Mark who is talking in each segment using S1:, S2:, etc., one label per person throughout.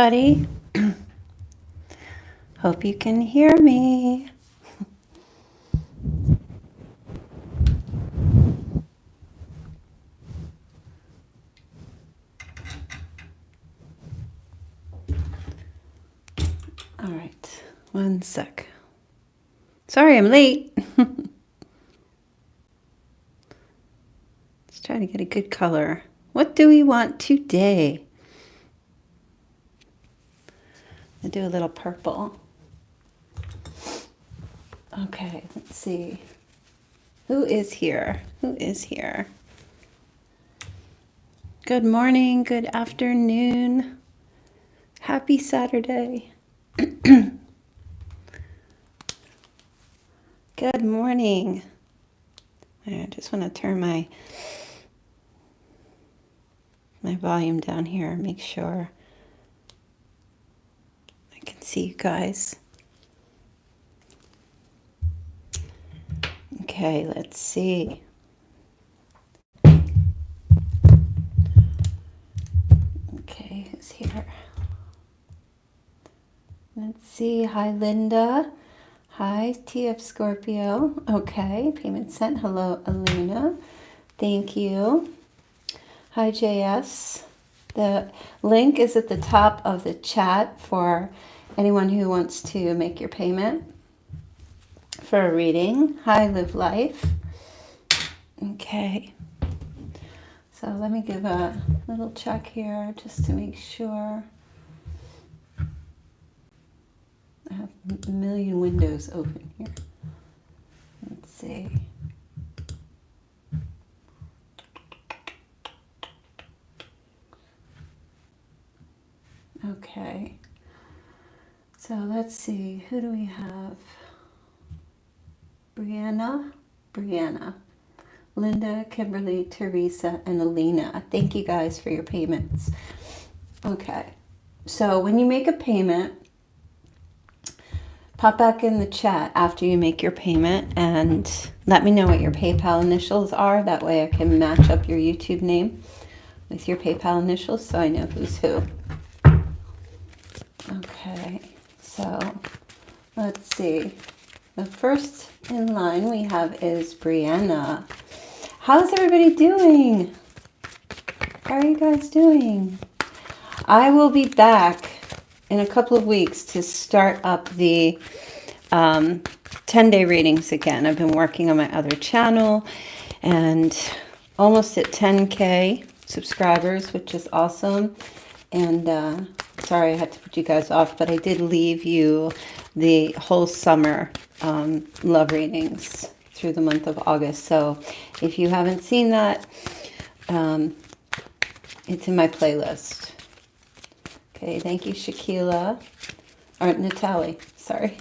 S1: everybody. Hope you can hear me. All right, one sec. Sorry I'm late. Let's try to get a good color. What do we want today? I'll do a little purple. Okay, let's see. Who is here? Who is here? Good morning, good afternoon. Happy Saturday. Good morning. I just want to turn my volume down here, make sure I can see you guys. Okay, let's see. Okay, who's here? Let's see. Hi, Linda. Hi, TF Scorpio. Okay, payment sent. Hello, Elena. Thank you. Hi, JS. The link is at the top of the chat for anyone who wants to make your payment for a reading. Hi, Live Life. Okay. So let me give a little check here just to make sure. I have a million windows open here. Let's see. Okay. So let's see. Who do we have? Brianna, Linda, Kimberly, Teresa, and Alina. Thank you guys for your payments. Okay. So when you make a payment, pop back in the chat after you make your payment and let me know what your PayPal initials are. That way I can match up your YouTube name with your PayPal initials so I know who's who. Okay, so let's see. The first in line we have is Brianna. How's everybody doing? How are you guys doing? I will be back in a couple of weeks to start up the 10-day readings again. I've been working on my other channel and almost at 10K subscribers, which is awesome. And sorry I had to put you guys off, but I did leave you the whole summer love readings through the month of August. So if you haven't seen that, it's in my playlist. Okay, thank you, Shaquila. Or Natalie, sorry.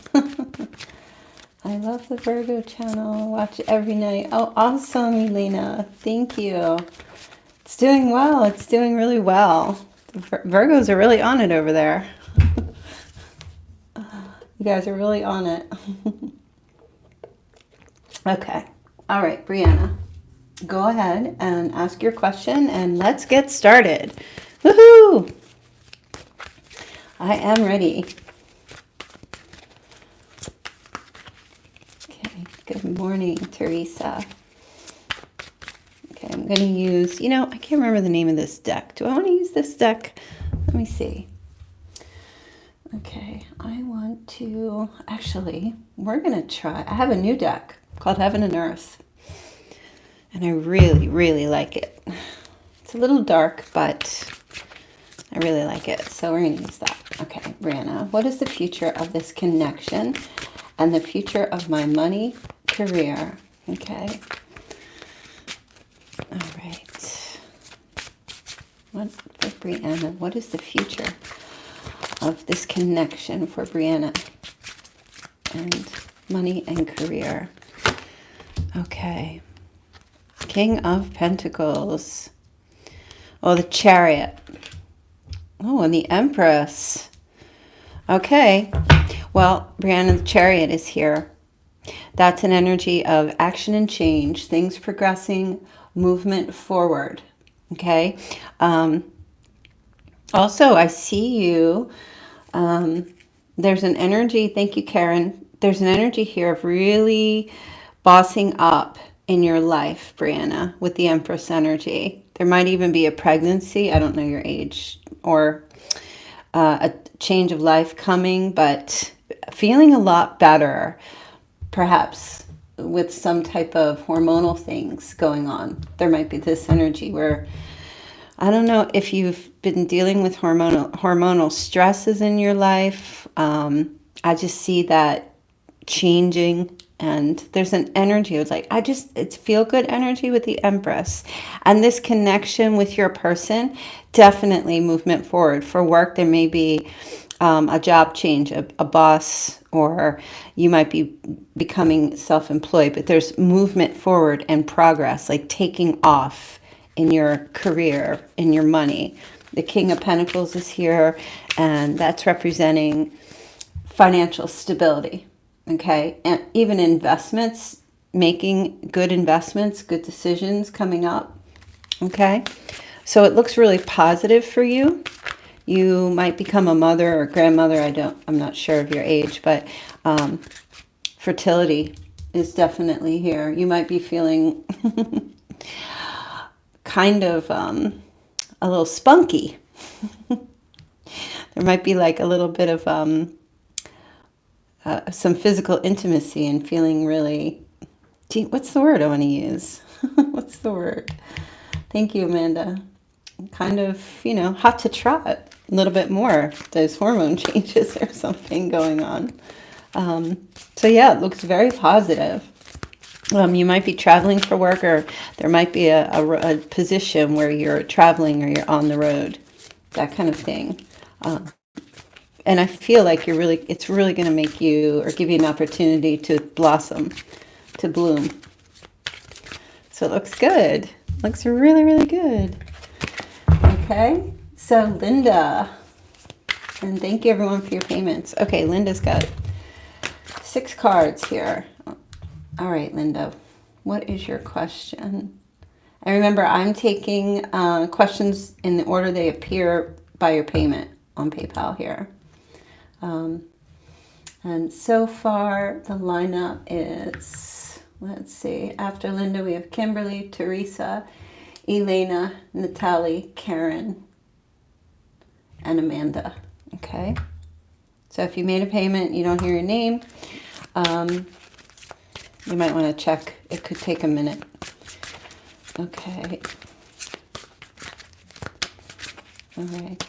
S1: I love the Virgo channel. Watch it every night. Oh, awesome, Elena. Thank you. It's doing well. It's doing really well. Virgos are really on it over there. You guys are really on it. Okay. All right, Brianna. Go ahead and ask your question and let's get started. Woohoo! I am ready. Okay, good morning, Teresa. Okay, I'm going to use, I can't remember the name of this deck. Do I want to use this deck? Let me see. Okay, I want to, actually, we're going to try, I have a new deck called Heaven and Earth. And I really, really like it. It's a little dark, but I really like it. So we're going to use that. Okay, Brianna, what is the future of this connection and the future of my money, career? Okay. All right. What for Brianna? What is the future of this connection for Brianna and money and career? Okay. King of Pentacles. Oh, the Chariot. Oh, and the Empress. Okay. Well, Brianna, the Chariot is here. That's an energy of action and change, things progressing, movement forward. Okay. Also, I see you. There's an energy. Thank you, Karen. There's an energy here of really bossing up in your life, Brianna, with the Empress energy. There might even be a pregnancy. I don't know your age, or a change of life coming, but feeling a lot better, perhaps with some type of hormonal things going on. There might be this energy where, I don't know if you've been dealing with hormonal stresses in your life. I just see that changing, and there's an energy. It's like, it's feel good energy with the Empress, and this connection with your person, definitely movement forward. For work, there may be a job change, a boss, or you might be becoming self-employed, but there's movement forward and progress, like taking off in your career, in your money. The King of Pentacles is here, and that's representing financial stability. Okay, and even investments, making good investments, good decisions coming up. Okay, so it looks really positive for you. You might become a mother or grandmother. I'm not sure of your age, but fertility is definitely here. You might be feeling kind of a little spunky. There might be like a little bit of some physical intimacy and feeling really, what's the word I want to use? What's the word? Thank you, Amanda. Kind of, hot to trot a little bit more. Those hormone changes or something going on. So yeah, it looks very positive. You might be traveling for work, or there might be a position where you're traveling or you're on the road, that kind of thing. And I feel like it's really going to make you, or give you an opportunity to blossom, to bloom. So it looks good. Looks really, really good. Okay, so Linda, and thank you everyone for your payments. Okay, Linda's got 6 cards here. All right, Linda, what is your question? And remember, I'm taking questions in the order they appear by your payment on PayPal here. And so far, the lineup is, let's see, after Linda, we have Kimberly, Teresa, Elena, Natalie, Karen, and Amanda. Okay. So if you made a payment, you don't hear your name, you might want to check. It could take a minute. Okay. All right.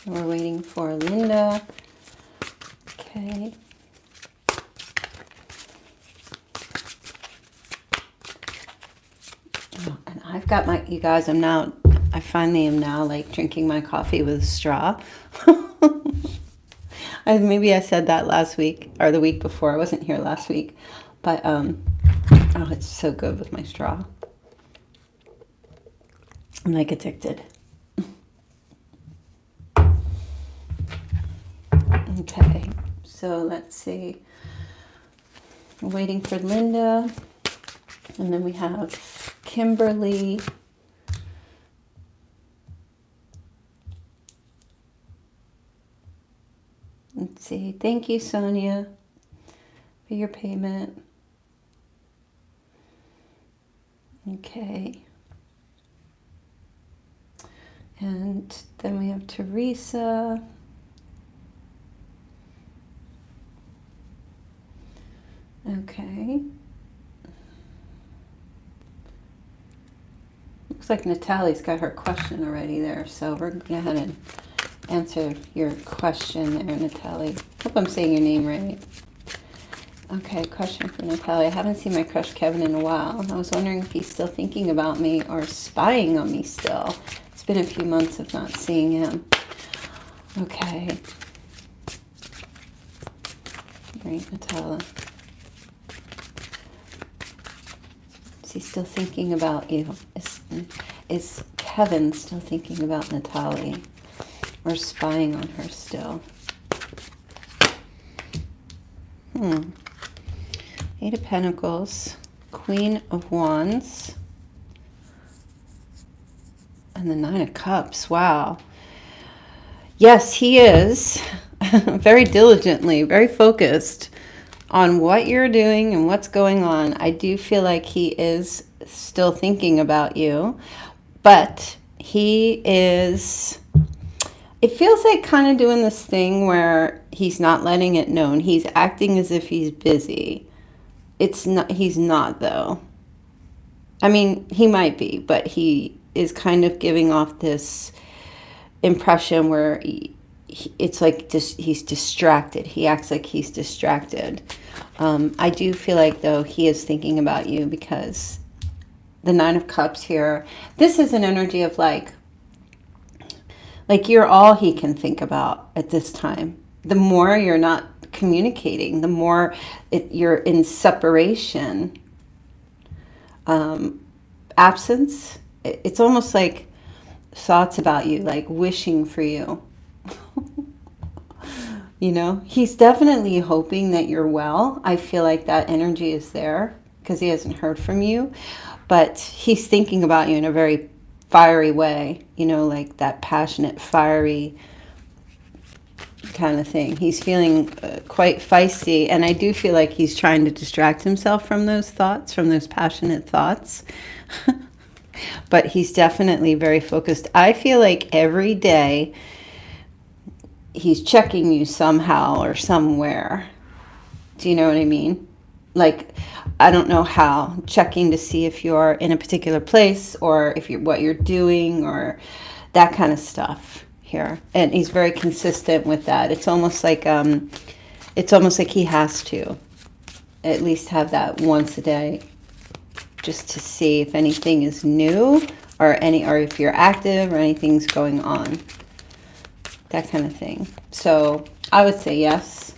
S1: We're waiting for Linda. Okay. Oh, and I've got you guys, I finally am now like drinking my coffee with a straw. Maybe I said that last week or the week before. I wasn't here last week, but oh, it's so good with my straw. I'm like addicted. Okay, so let's see. We're waiting for Linda, and then we have Kimberly. Let's see. Thank you, Sonia, for your payment. Okay. And then we have Teresa. Okay. Looks like Natalie's got her question already there, so we're going to go ahead and answer your question there, Natalie. Hope I'm saying your name right. Okay, question for Natalie. I haven't seen my crush Kevin in a while. I was wondering if he's still thinking about me or spying on me still. It's been a few months of not seeing him. Okay. Right, Natalia. Is he still thinking about you? Is Kevin still thinking about Natalie? Or spying on her still? Eight of Pentacles, Queen of Wands, and And the Nine of Cups. Wow. Yes, he is. Very diligently, very focused on what you're doing and what's going on. I do feel like he is still thinking about you, but he is, it feels like kind of doing this thing where he's not letting it known. He's acting as if he's busy. It's not, he's not though. I mean, he might be, but he is kind of giving off this impression where it's like he's distracted. He acts like he's distracted. I do feel like, though, he is thinking about you because the Nine of Cups here, this is an energy of like you're all he can think about at this time. The more you're not communicating, the more you're in separation, absence. It's almost like thoughts about you, like wishing for you. You know, he's definitely hoping that you're well. I feel like that energy is there because he hasn't heard from you, but he's thinking about you in a very fiery way, you know, like that passionate, fiery kind of thing. He's feeling quite feisty, and I do feel like he's trying to distract himself from those thoughts, from those passionate thoughts. But he's definitely very focused. I feel like every day he's checking you somehow or somewhere. Do you know what I mean? Like, I don't know how, checking to see if you're in a particular place or if you're what you're doing or that kind of stuff here. And he's very consistent with that. It's almost like he has to at least have that once a day, just to see if anything is new or if you're active or anything's going on. That kind of thing. So I would say yes.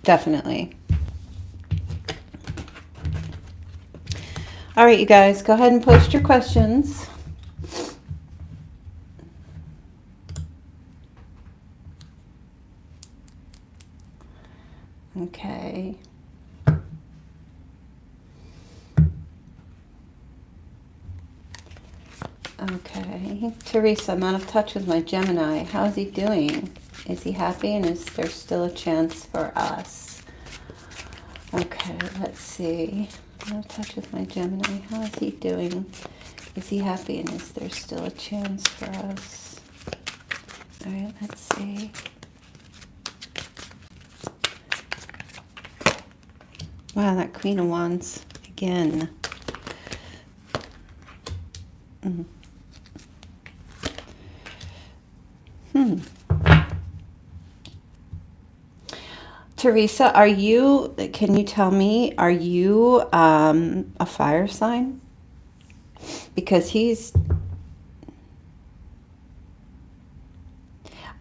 S1: Definitely. All right, you guys, go ahead and post your questions. Okay. Okay. Teresa, I'm out of touch with my Gemini. How's he doing? Is he happy, and is there still a chance for us? Okay, let's see. I'm out of touch with my Gemini. How is he doing? Is he happy, and is there still a chance for us? All right, let's see. Wow, that Queen of Wands again. Teresa, can you tell me, are you a fire sign? Because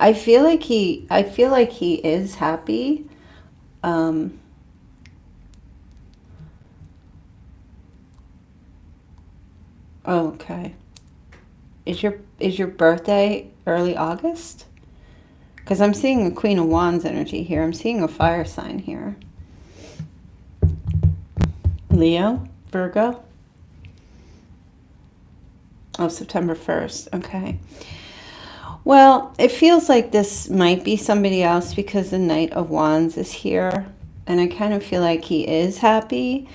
S1: I feel like he is happy. Oh, okay. Is your birthday early August? Because I'm seeing the Queen of Wands energy here. I'm seeing a fire sign here. Leo? Virgo? Oh, September 1st. Okay. Well, it feels like this might be somebody else because the Knight of Wands is here. And I kind of feel like he is happy.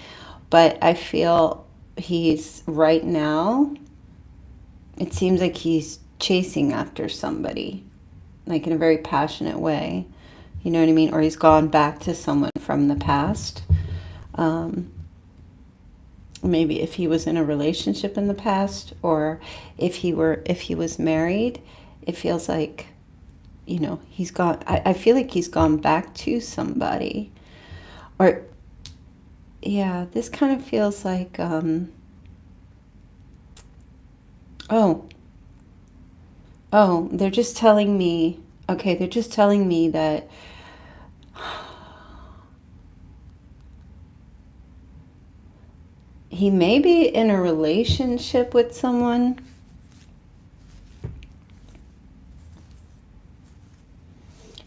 S1: But I feel he's right now, it seems like he's chasing after somebody, like in a very passionate way. You know what I mean? Or he's gone back to someone from the past. Maybe if he was in a relationship in the past, or if he was married, it feels like, you know, he's gone. I feel like he's gone back to somebody. Or, yeah, this kind of feels like, they're just telling me, okay, they're just telling me that he may be in a relationship with someone.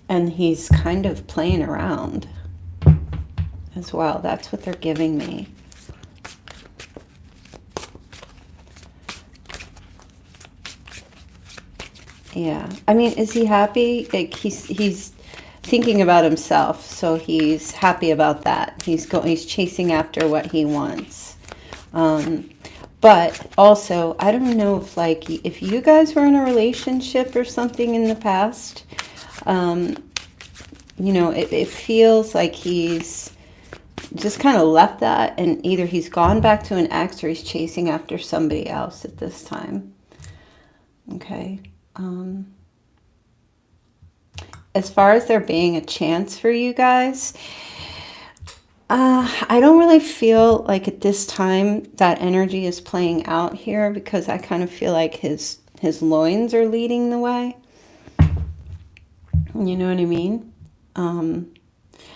S1: And he's kind of playing around as well. That's what they're giving me. Yeah. I mean, is he happy? Like he's thinking about himself, so he's happy about that. He's chasing after what he wants. But also, I don't know if like if you guys were in a relationship or something in the past, you know, it feels like he's just kind of left that, and either he's gone back to an ex or he's chasing after somebody else at this time. Okay. As far as there being a chance for you guys, I don't really feel like at this time that energy is playing out here, because I kind of feel like his loins are leading the way. You know what I mean?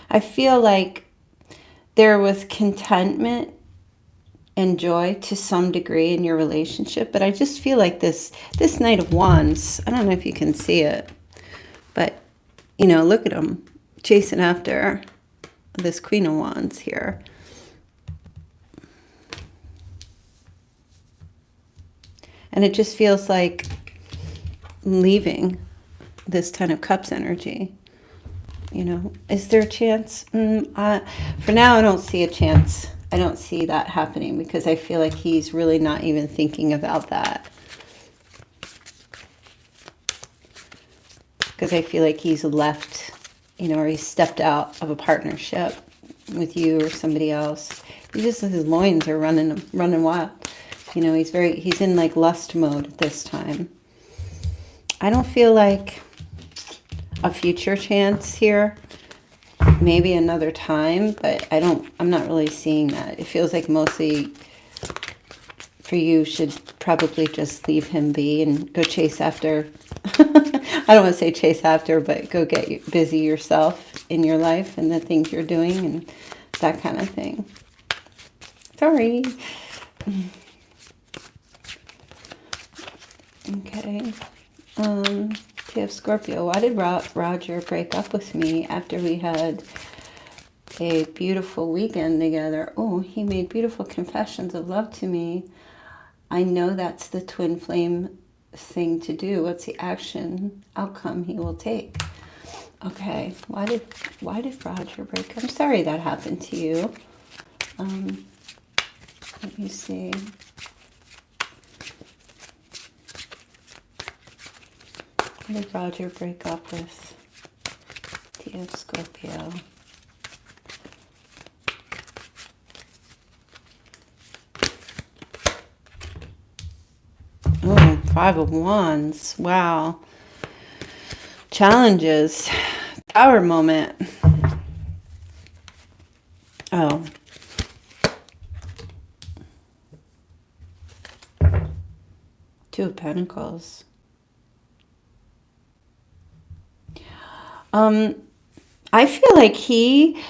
S1: I feel like there was contentment and joy to some degree in your relationship, but I just feel like this Knight of Wands, I don't know if you can see it, but you know, look at him chasing after this Queen of Wands here. And it just feels like leaving this Ten of Cups energy. You know, is there a chance? For now, I don't see a chance. I don't see that happening, because I feel like he's really not even thinking about that. Because I feel like he's left, you know, or he's stepped out of a partnership with you or somebody else. His loins are running wild. You know, he's in like lust mode at this time. I don't feel like a future chance here. Maybe another time, but I'm not really seeing that. It feels like mostly for you should probably just leave him be and go chase after, I don't want to say chase after, but go get busy yourself in your life and the things you're doing and that kind of thing. Sorry. Okay. We have Scorpio. Why did Roger break up with me after we had a beautiful weekend together? Oh, he made beautiful confessions of love to me. I know that's the twin flame thing to do. What's the outcome he will take? Okay. Why did Roger break up? I'm sorry that happened to you. Let me see. Why did Roger break up with Scorpio? Oh, Five of Wands. Wow. Challenges. Power moment. Oh. Two of Pentacles. I feel like he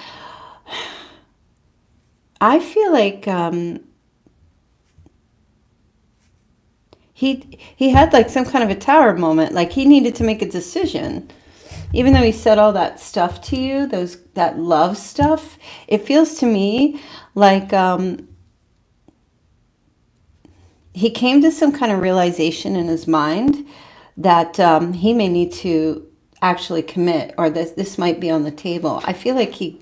S1: had like some kind of a tower moment, like he needed to make a decision. Even though he said all that stuff to you, that love stuff, it feels to me like he came to some kind of realization in his mind that he may need to actually commit, or this might be on the table. I feel like he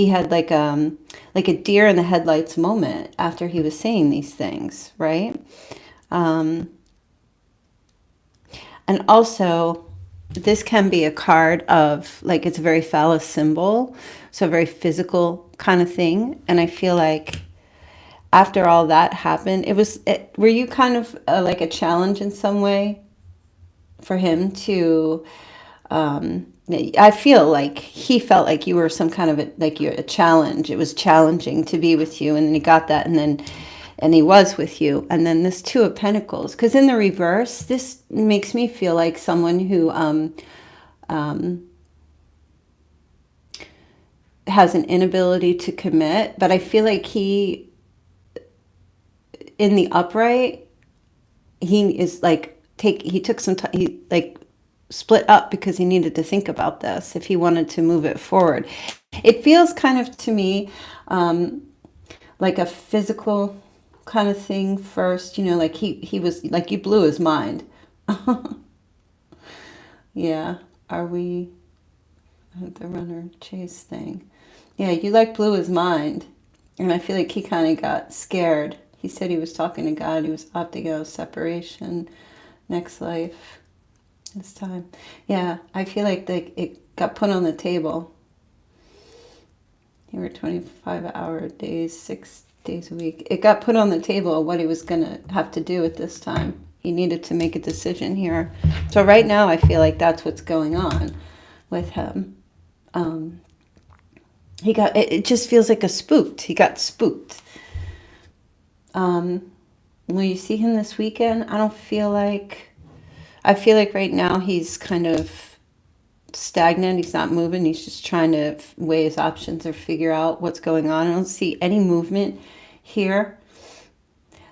S1: had like a deer in the headlights moment after he was saying these things, right? And also, this can be a card of, like, it's a very phallus symbol, so a very physical kind of thing. And I feel like after all that happened, were you kind of like a challenge in some way for him to, I feel like he felt like you were some kind of a challenge. It was challenging to be with you, and then he got that, and he was with you. And then this Two of Pentacles, because in the reverse, this makes me feel like someone who has an inability to commit, but I feel like he, in the upright, he is like, he took some time, he like split up because he needed to think about this if he wanted to move it forward. It feels kind of to me like a physical kind of thing first, you know, like he was like, you blew his mind. Yeah. Are we the runner chase thing? Yeah, you like blew his mind. And I feel like he kind of got scared. He said he was talking to God. He was opting out of separation, next life, this time. Yeah, I feel like it got put on the table. He worked 25-hour days, 6 days a week. It got put on the table what he was going to have to do at this time. He needed to make a decision here. So right now I feel like that's what's going on with him. It just feels like he got spooked. Will you see him this weekend? I feel like right now he's kind of stagnant. He's not moving. He's just trying to weigh his options or figure out what's going on. I don't see any movement here.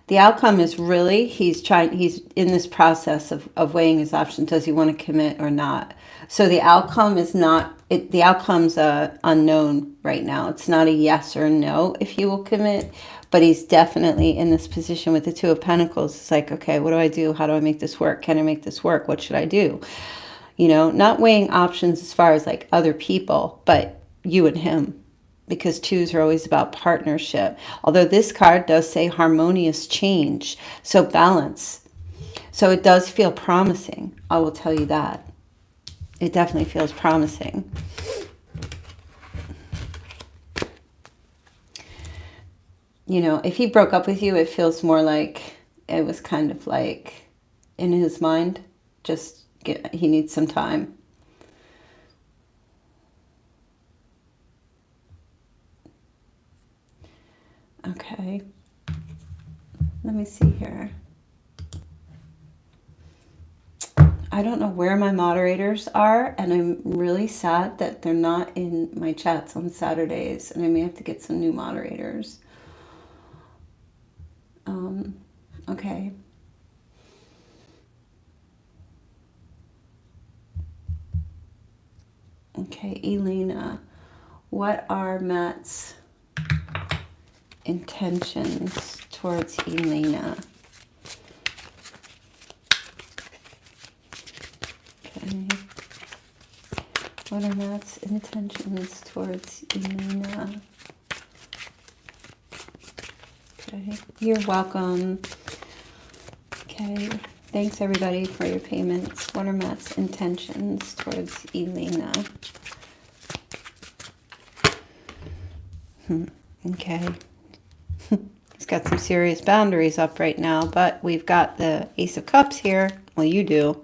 S1: The outcome is really he's in this process of weighing his options. Does he want to commit or not? So the outcome is not the outcome's unknown right now. It's not a yes or no if he will commit, but he's definitely in this position with the Two of Pentacles. It's like, okay, what do I do? How do I make this work? Can I make this work? What should I do? You know, not weighing options as far as like other people, but you and him. Because twos are always about partnership. Although this card does say harmonious change. So balance. So it does feel promising. I will tell you that. It definitely feels promising. You know, if he broke up with you, it feels more like it was kind of like in his mind. He needs some time. Okay, let me see here. I don't know where my moderators are, and I'm really sad that they're not in my chats on Saturdays, and I may have to get some new moderators. Okay. Okay, Elena, what are Matt's intentions towards Elena? Okay. What are Matt's intentions towards Elena? Okay. You're welcome. Okay. Thanks everybody for your payments. What are Matt's intentions towards Elena? Okay. He's got some serious boundaries up right now, but we've got the Ace of Cups here. Well, you do.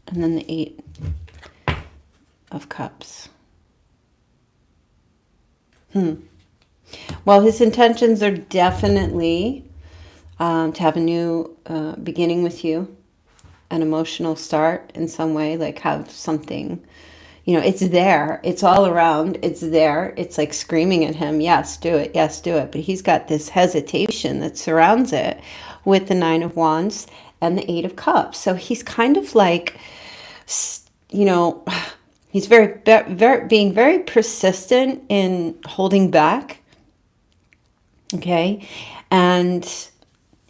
S1: And then the 8 of Cups. Well, his intentions are definitely to have a new beginning with you, an emotional start in some way, like have something, you know, it's there, it's all around, it's there, it's like screaming at him, yes, do it, yes, do it. But he's got this hesitation that surrounds it with the 9 of Wands and the 8 of Cups. So he's kind of like, you know, he's being very persistent in holding back. Okay. And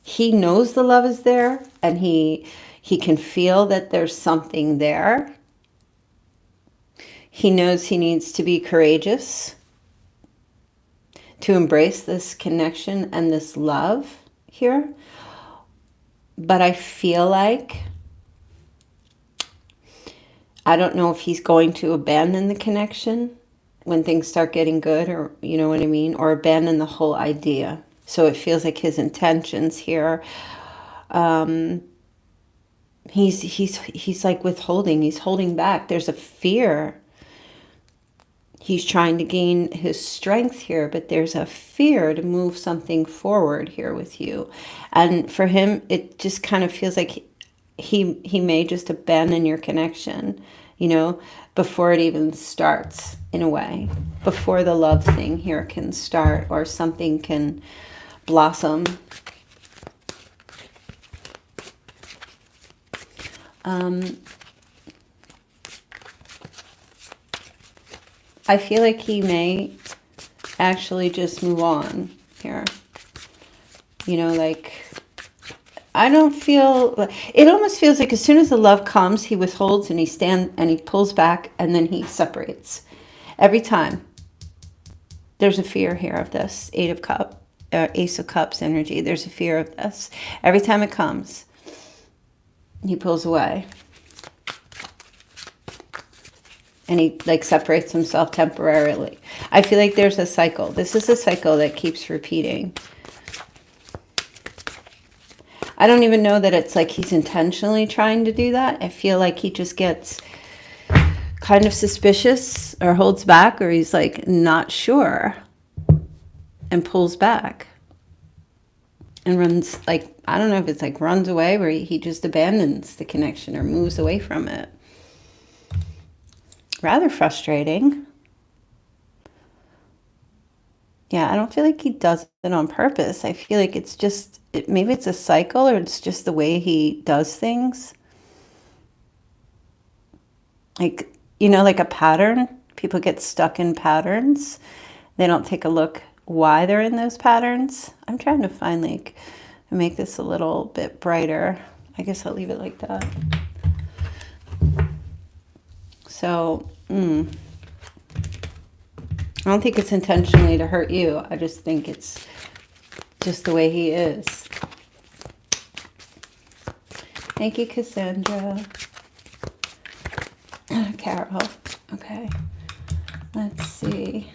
S1: he knows the love is there, and he can feel that there's something there. He knows he needs to be courageous to embrace this connection and this love here. But I feel like, I don't know if he's going to abandon the connection when things start getting good, or you know what I mean, or abandon the whole idea. So it feels like his intentions here, he's like withholding, he's holding back. There's a fear. He's trying to gain his strength here, but there's a fear to move something forward here with you. And for him, it just kind of feels like he may just abandon your connection, you know, before it even starts, in a way, before the love thing here can start or something can blossom. I feel like he may actually just move on here. You know, like, I don't feel, it almost feels like as soon as the love comes, he withholds and he pulls back and then he separates. Every time. There's a fear here of this Ace of Cups energy. There's a fear of this. Every time it comes, he pulls away. And he like separates himself temporarily. I feel like there's a cycle. This is a cycle that keeps repeating. I don't even know that it's like he's intentionally trying to do that. I feel like he just gets kind of suspicious or holds back, or he's like not sure and pulls back and runs, like, I don't know if it's like runs away, where he just abandons the connection or moves away from it. Rather frustrating. Yeah, I don't feel like he does it on purpose. I feel like it's just, maybe it's a cycle, or it's just the way he does things. Like, you know, like a pattern. People get stuck in patterns. They don't take a look why they're in those patterns. I'm trying to find, like, make this a little bit brighter. I guess I'll leave it like that. So, I don't think it's intentionally to hurt you. I just think it's just the way he is. Thank you, Cassandra. Carol. Okay. Let's see.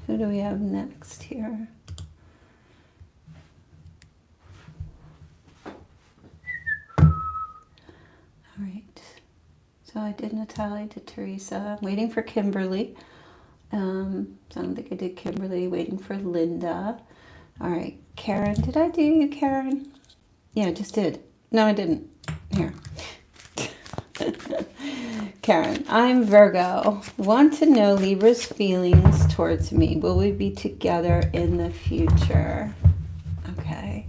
S1: Who do we have next here? All right. So I did Natalie, did Teresa. I'm waiting for Kimberly. So I don't think I did Kimberly. Waiting for Linda. All right. Karen. Did I do you, Karen? Yeah, I just did. No, I didn't. Here. Karen, I'm Virgo. Want to know Libra's feelings towards me. Will we be together in the future? Okay.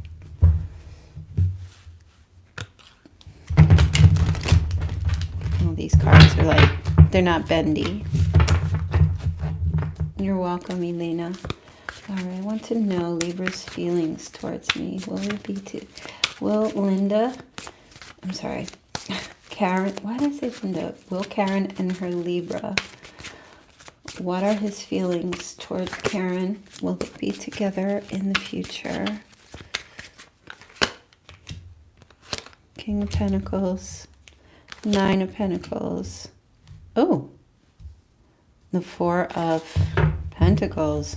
S1: Well, these cards are like, they're not bendy. You're welcome, Elena. All right, I want to know Libra's feelings towards me. Will Linda, I'm sorry, Karen, why did I say Linda? Will Karen and her Libra, what are his feelings towards Karen? Will they be together in the future? King of Pentacles, Nine of Pentacles. Oh, the Four of Pentacles.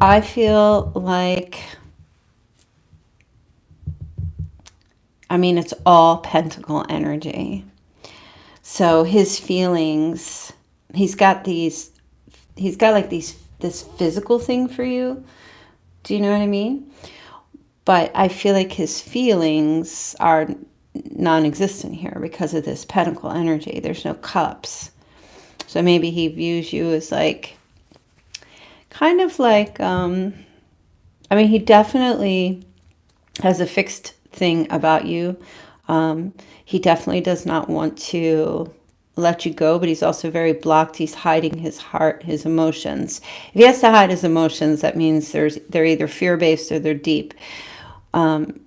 S1: I feel like, I mean, it's all pentacle energy. So his feelings, he's got like this physical thing for you. Do you know what I mean? But I feel like his feelings are non-existent here because of this pentacle energy. There's no cups. So maybe he views you as like, kind of like, I mean, he definitely has a fixed thing about you. He definitely does not want to let you go, but he's also very blocked. He's hiding his heart, his emotions. If he has to hide his emotions, that means they're either fear-based or they're deep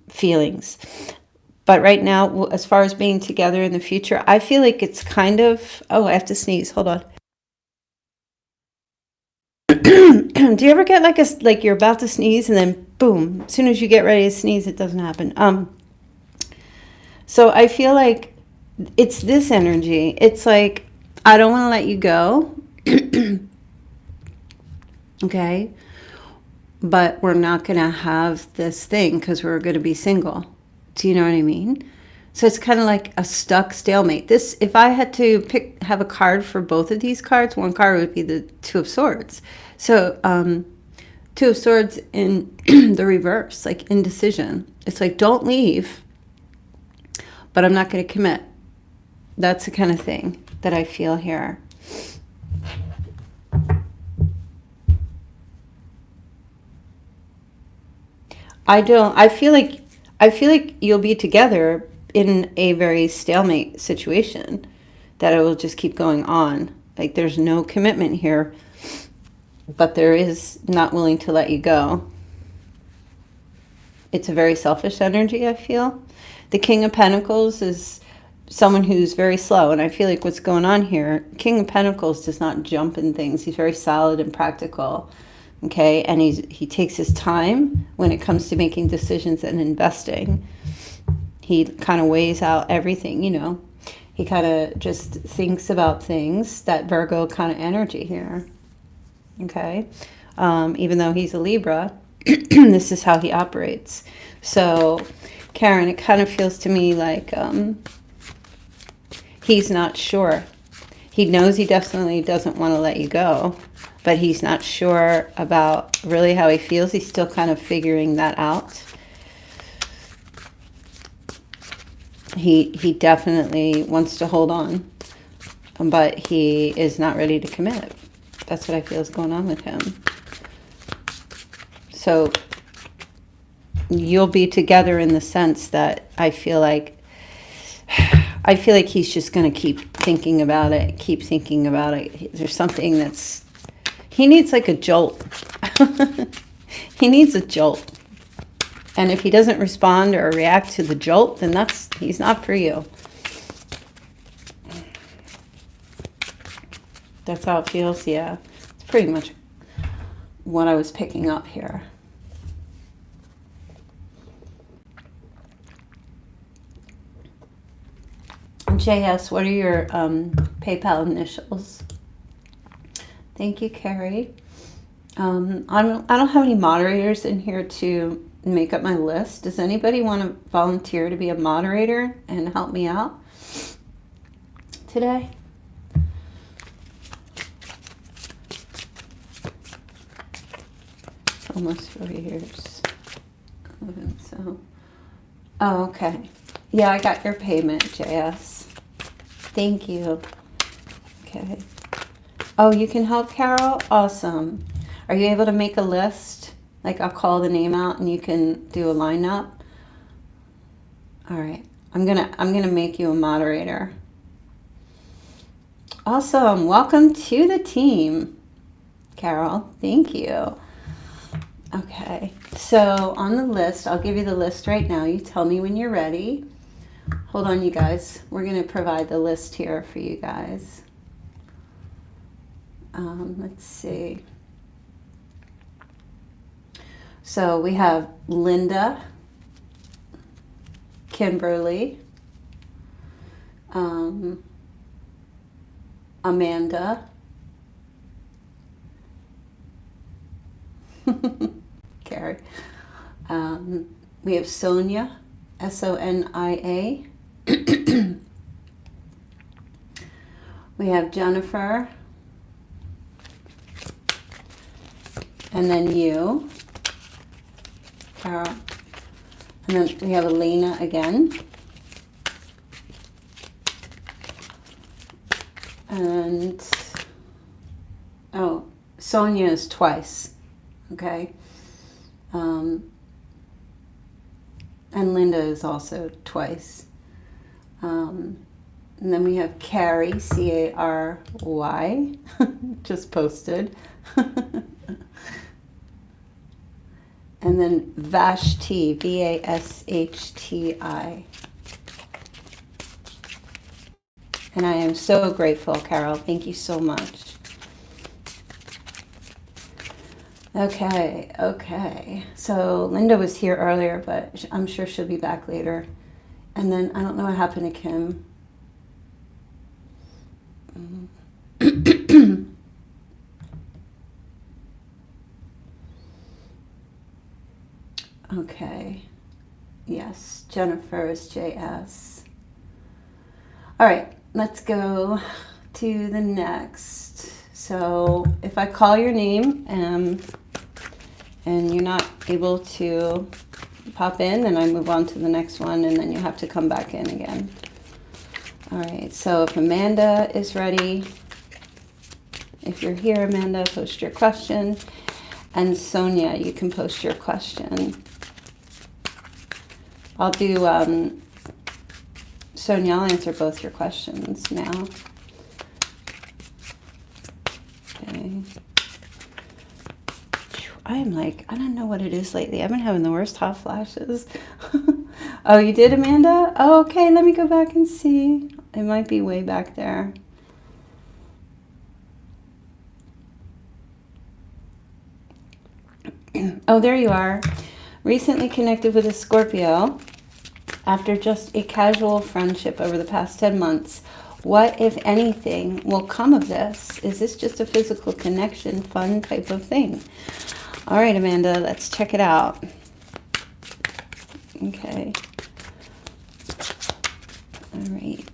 S1: feelings. But right now, as far as being together in the future, I feel like it's kind of, oh, I have to sneeze. Hold on. Do you ever get like you're about to sneeze and then boom, as soon as you get ready to sneeze, it doesn't happen. So I feel like it's this energy. It's like, I don't want to let you go. Okay. But we're not going to have this thing because we're going to be single. Do you know what I mean? So it's kind of like a stuck stalemate. This, if I had to have a card for both of these cards, one card would be the Two of Swords. So Two of Swords in the reverse, like indecision. It's like, don't leave, but I'm not going to commit. That's the kind of thing that I feel here. I feel like you'll be together in a very stalemate situation, that it will just keep going on. Like there's no commitment here, but there is not willing to let you go. it's a very selfish energy, I feel. The King of Pentacles is someone who's very slow, and I feel like what's going on here, King of Pentacles does not jump in things. He's very solid and practical, okay? And he takes his time when it comes to making decisions and investing. He kind of weighs out everything, you know. He kind of just thinks about things, that Virgo kind of energy here, okay? Even though he's a Libra, this is how he operates. So, Karen, it kind of feels to me like he's not sure. He knows he definitely doesn't want to let you go, but he's not sure about really how he feels. He's still kind of figuring that out. He definitely wants to hold on, but he is not ready to commit. That's what I feel is going on with him. So you'll be together in the sense that I feel like he's just going to keep thinking about it, keep thinking about it. There's something that's, he needs like a jolt. He needs a jolt. And if he doesn't respond or react to the jolt, then he's not for you. That's how it feels, yeah. It's pretty much what I was picking up here. JS, what are your PayPal initials? Thank you, Carrie. I don't have any moderators in here to make up my list. Does anybody want to volunteer to be a moderator and help me out today? Almost 4 years. So, oh, okay. Yeah, I got your payment, JS. Thank you. Okay. Oh, you can help, Carol? Awesome. Are you able to make a list? Like, I'll call the name out and you can do a lineup. All right. I'm gonna make you a moderator. Awesome. Welcome to the team, Carol. Thank you. Okay. So on the list, I'll give you the list right now. You tell me when you're ready. Hold on, you guys. We're going to provide the list here for you guys. Let's see. So we have Linda, Kimberly, Amanda, Carrie. We have Sonia, Sonia. We have Jennifer. And then you, Carol. And then we have Elena again. And, oh, Sonia is twice, okay? And Linda is also twice. And then we have Carrie, C-A-R-Y, just posted. And then Vashti, V-A-S-H-T-I. And I am so grateful, Carol. Thank you so much. Okay. So Linda was here earlier, but I'm sure she'll be back later. And then I don't know what happened to Kim. Okay. Yes, Jennifer is JS. All right, let's go to the next. So if I call your name and you're not able to pop in, then I move on to the next one, and then you have to come back in again. All right, so if Amanda is ready, if you're here, Amanda, post your question. And Sonia, you can post your question. I'll do, Sonia, I'll answer both your questions now. Okay. I am like, I don't know what it is lately. I've been having the worst hot flashes. Oh, you did, Amanda? Oh, okay, let me go back and see. It might be way back there. Oh, there you are. Recently connected with a Scorpio after just a casual friendship over the past 10 months. What, if anything, will come of this? Is this just a physical connection, fun type of thing? All right, Amanda, let's check it out. Okay. All right.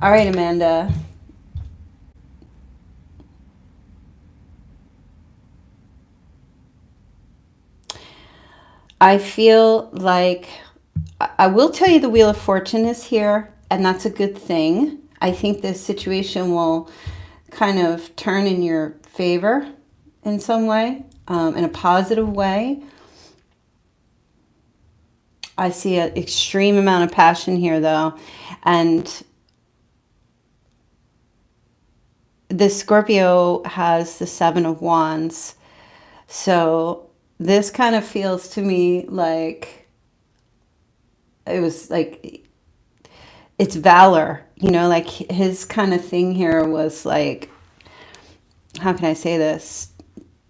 S1: All right, Amanda. I feel like, I will tell you the Wheel of Fortune is here, and that's a good thing. I think this situation will kind of turn in your favor in some way, in a positive way. I see an extreme amount of passion here, though, and this Scorpio has the Seven of Wands, so this kind of feels to me like it was like it's valor, you know, like his kind of thing here was like, how can I say this?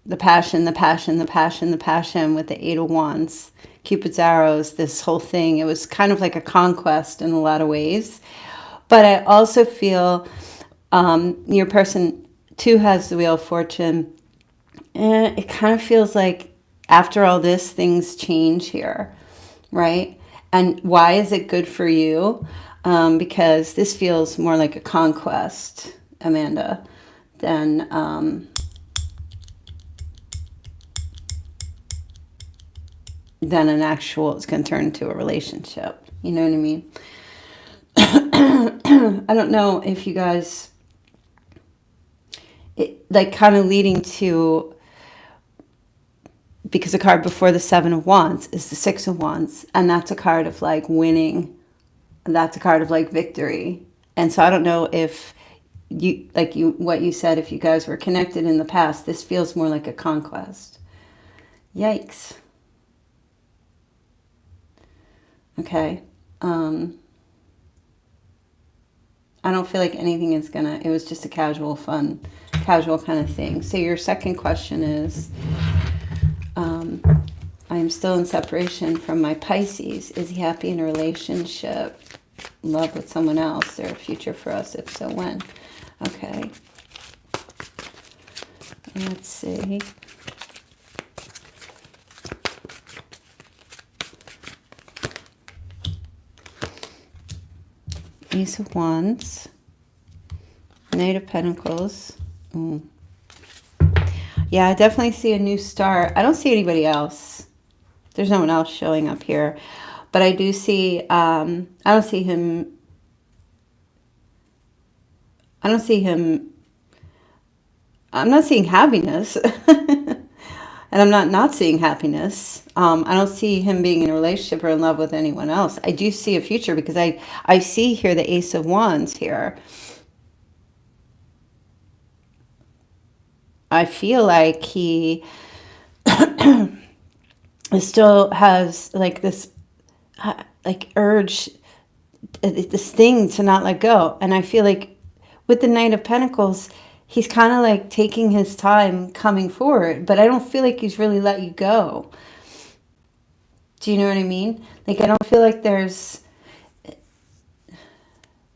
S1: The passion, the passion, the passion, the passion with the Eight of Wands, Cupid's arrows, this whole thing. It was kind of like a conquest in a lot of ways. But I also feel your person too has the Wheel of Fortune. It kind of feels like after all this, things change here, right? And why is it good for you? Because this feels more like a conquest, Amanda, than an actual, it's going to turn into a relationship. You know what I mean? I don't know if you guys, like kind of leading to, because the card before the Seven of Wands is the Six of Wands, and that's a card of like winning. That's a card of like victory. And so I don't know if you, like you, what you said, if you guys were connected in the past, this feels more like a conquest. Yikes. Okay. I don't feel like anything is gonna, it was just a casual, fun, casual kind of thing. So your second question is, I am still in separation from my Pisces. Is he happy in a relationship? Love with someone else? Is there a future for us? If so, when? Okay. Let's see. Ace of Wands. Knight of Pentacles. Yeah, I definitely see a new start. I don't see anybody else. There's no one else showing up here. But I do see, I don't see him, I'm not seeing happiness. And I'm not seeing happiness. I don't see him being in a relationship or in love with anyone else. I do see a future because I see here the Ace of Wands here. I feel like he still has like this like urge, this thing to not let go. And I feel like with the Knight of Pentacles, he's kind of like taking his time coming forward, but I don't feel like he's really let you go. Do you know what I mean? Like, I don't feel like there's,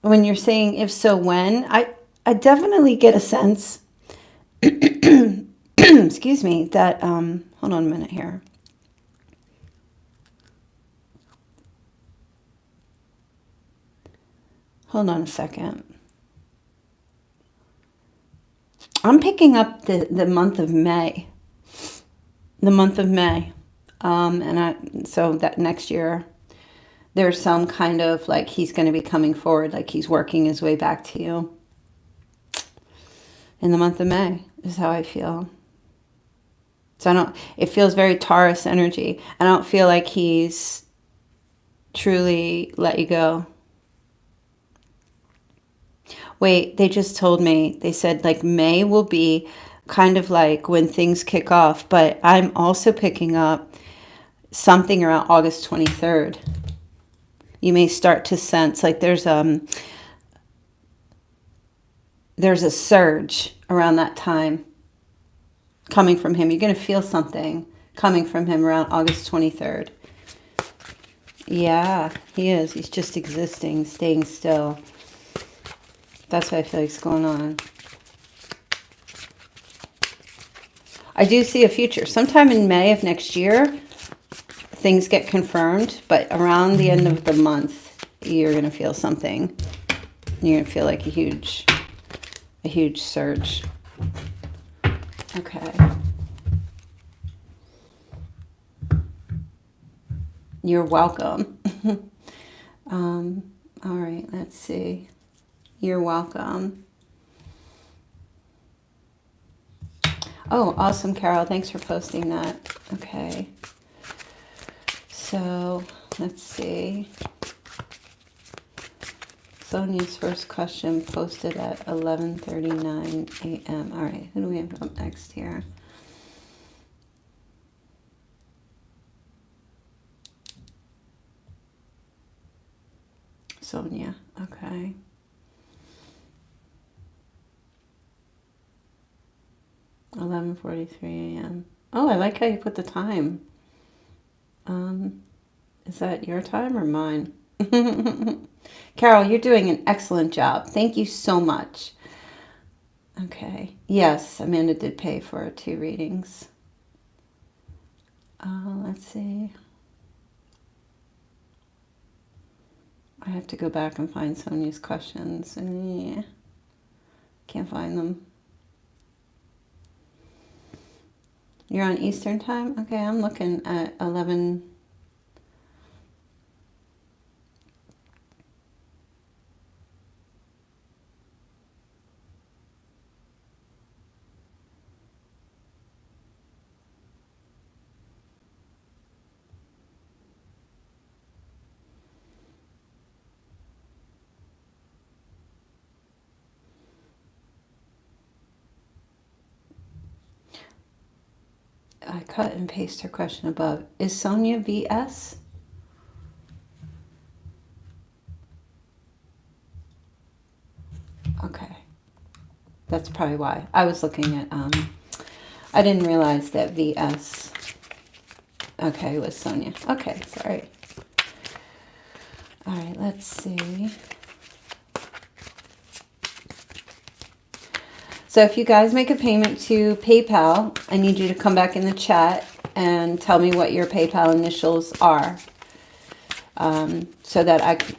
S1: when you're saying if so when, I definitely get a sense, excuse me, that, hold on a minute here. Hold on a second. I'm picking up the month of May. The month of May. So that next year, there's some kind of like he's going to be coming forward, like he's working his way back to you. In the month of May is how I feel. So it feels very Taurus energy. I don't feel like he's truly let you go. Wait, they just told me, they said like May will be kind of like when things kick off, but I'm also picking up something around August 23rd. You may start to sense like there's a surge around that time coming from him. You're going to feel something coming from him around August 23rd. Yeah, he is. He's just existing, staying still. That's what I feel like's going on. I do see a future. Sometime in May of next year, things get confirmed, but around the end of the month, you're going to feel something. You're going to feel like a huge surge. Okay. You're welcome. All right, let's see. You're welcome. Oh, awesome, Carol. Thanks for posting that. Okay. So, let's see. Sonia's first question posted at 11:39 a.m. All right, who do we have up next here? Sonia, okay. $11:43 a.m. Oh, I like how you put the time. Is that your time or mine? Carol, you're doing an excellent job. Thank you so much. Okay. Yes, Amanda did pay for 2 readings. Let's see. I have to go back and find Sonia's questions. Yeah. Can't find them. You're on Eastern time? Okay, I'm looking at 11. I cut and paste her question above. Is Sonia VS? Okay. That's probably why. I was looking at, I didn't realize that VS, okay, was Sonia. Okay, sorry. All right, let's see. So if you guys make a payment to PayPal, I need you to come back in the chat and tell me what your PayPal initials are. So that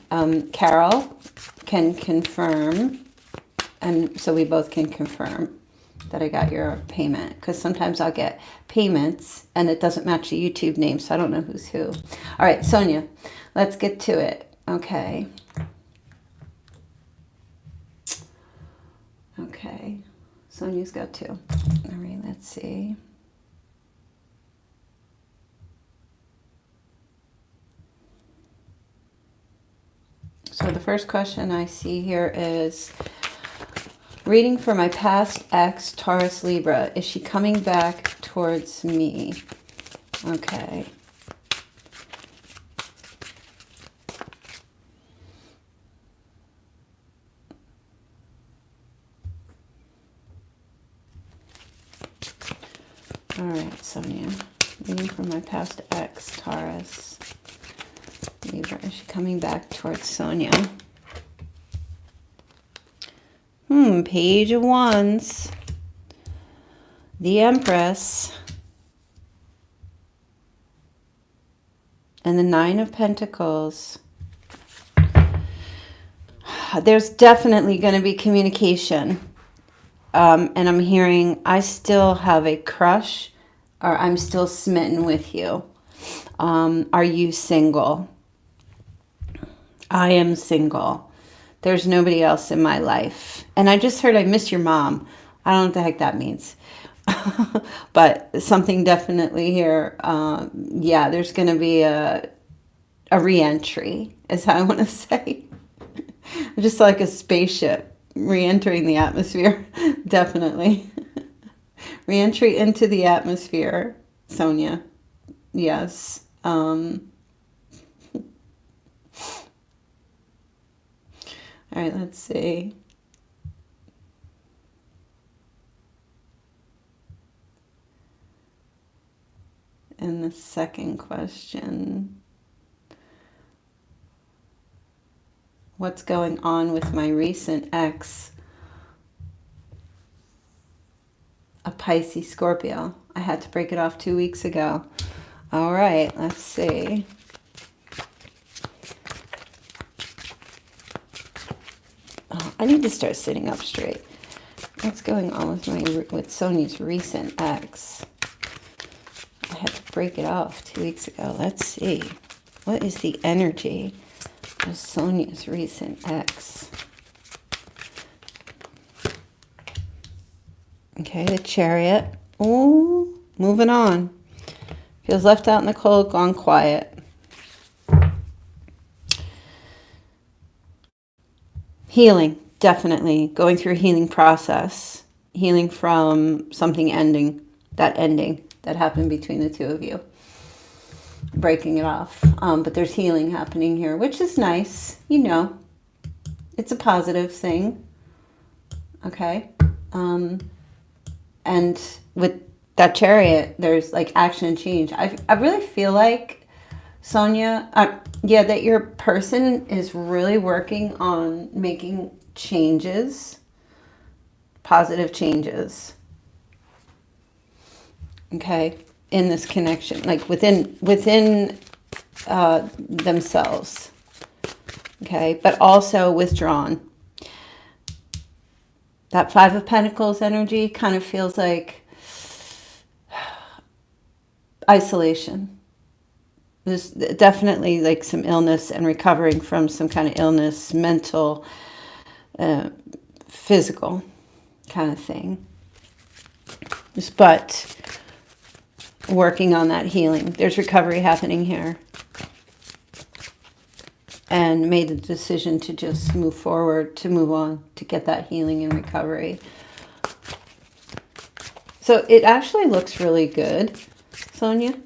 S1: Carol can confirm, and so we both can confirm that I got your payment. Because sometimes I'll get payments and it doesn't match the YouTube name, so I don't know who's who. All right, Sonia, let's get to it. Okay. Okay. Sonia's got 2. All right, let's see. So the first question I see here is, reading for my past ex, Taurus Libra. Is she coming back towards me? Okay. All right, Sonia. Reading for my past ex, Taurus Libra. Is she coming back towards Sonia? Page of Wands. The Empress. And the 9 of Pentacles. There's definitely going to be communication. And I'm hearing, I still have a crush, or I'm still smitten with you. Are you single? I am single. There's nobody else in my life. And I just heard I miss your mom. I don't know what the heck that means. But something definitely here, yeah, there's going to be a re-entry, is how I want to say. Just like a spaceship re-entering the atmosphere, definitely. Re-entry into the atmosphere, Sonia. Yes. All right, let's see. And the second question. What's going on with my recent ex? A Pisces Scorpio. I had to break it off 2 weeks ago. All right, let's see. Oh, I need to start sitting up straight. What's going on with Sonia's recent ex? I had to break it off 2 weeks ago. Let's see. What is the energy of Sonia's recent ex? Okay, the Chariot. Oh, moving on. Feels left out in the cold, gone quiet. Healing, definitely. Going through a healing process. Healing from something ending that happened between the two of you. Breaking it off. But there's healing happening here, which is nice. You know, it's a positive thing. Okay. And with that Chariot, there's like action and change. I really feel like, Sonia, yeah, that your person is really working on making changes, positive changes. Okay, in this connection, like within themselves. Okay, but also withdrawn. That Five of Pentacles energy kind of feels like isolation. There's definitely like some illness and recovering from some kind of illness, mental, physical kind of thing. But working on that healing. There's recovery happening here. And made the decision to just move forward, to move on, to get that healing and recovery. So it actually looks really good, Sonia.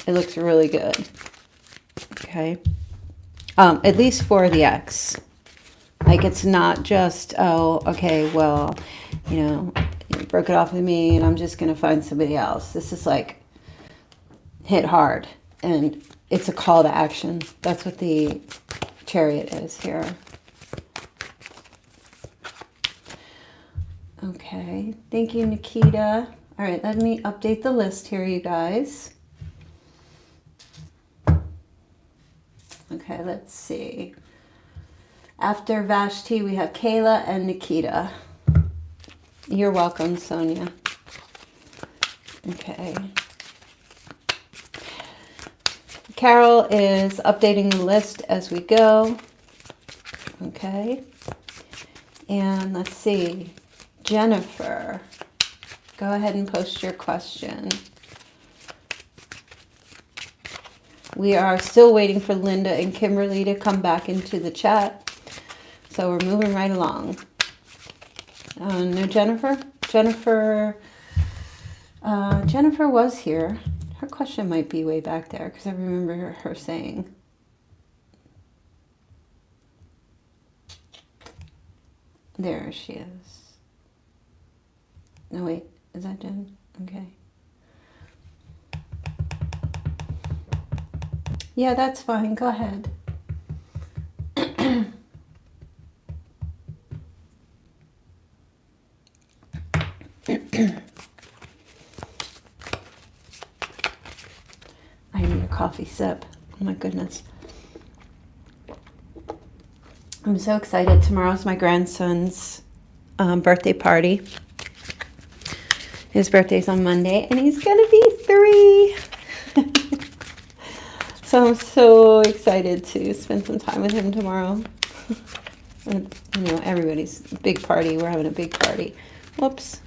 S1: It looks really good. Okay. At least for the ex. Like it's not just, oh, okay, well, you broke it off with me and I'm just going to find somebody else. This is like hit hard and it's a call to action. That's what the Chariot is here. Okay. Thank you, Nikita. All right, let me update the list here, you guys. Okay, let's see. After Vashti, we have Kayla and Nikita. You're welcome, Sonia. Okay. Carol is updating the list as we go. Okay. And let's see. Jennifer, go ahead and post your question. We are still waiting for Linda and Kimberly to come back into the chat. So we're moving right along. No, Jennifer? Jennifer was here. Her question might be way back there because I remember her saying. There she is. No, wait. Is that Jen? Okay. Yeah, that's fine. Go ahead. I need a coffee sip. Oh my goodness. I'm so excited. Tomorrow's my grandson's birthday party. His birthday's on Monday and he's gonna be 3. So I'm so excited to spend some time with him tomorrow. And, everybody's big party. We're having a big party Whoops.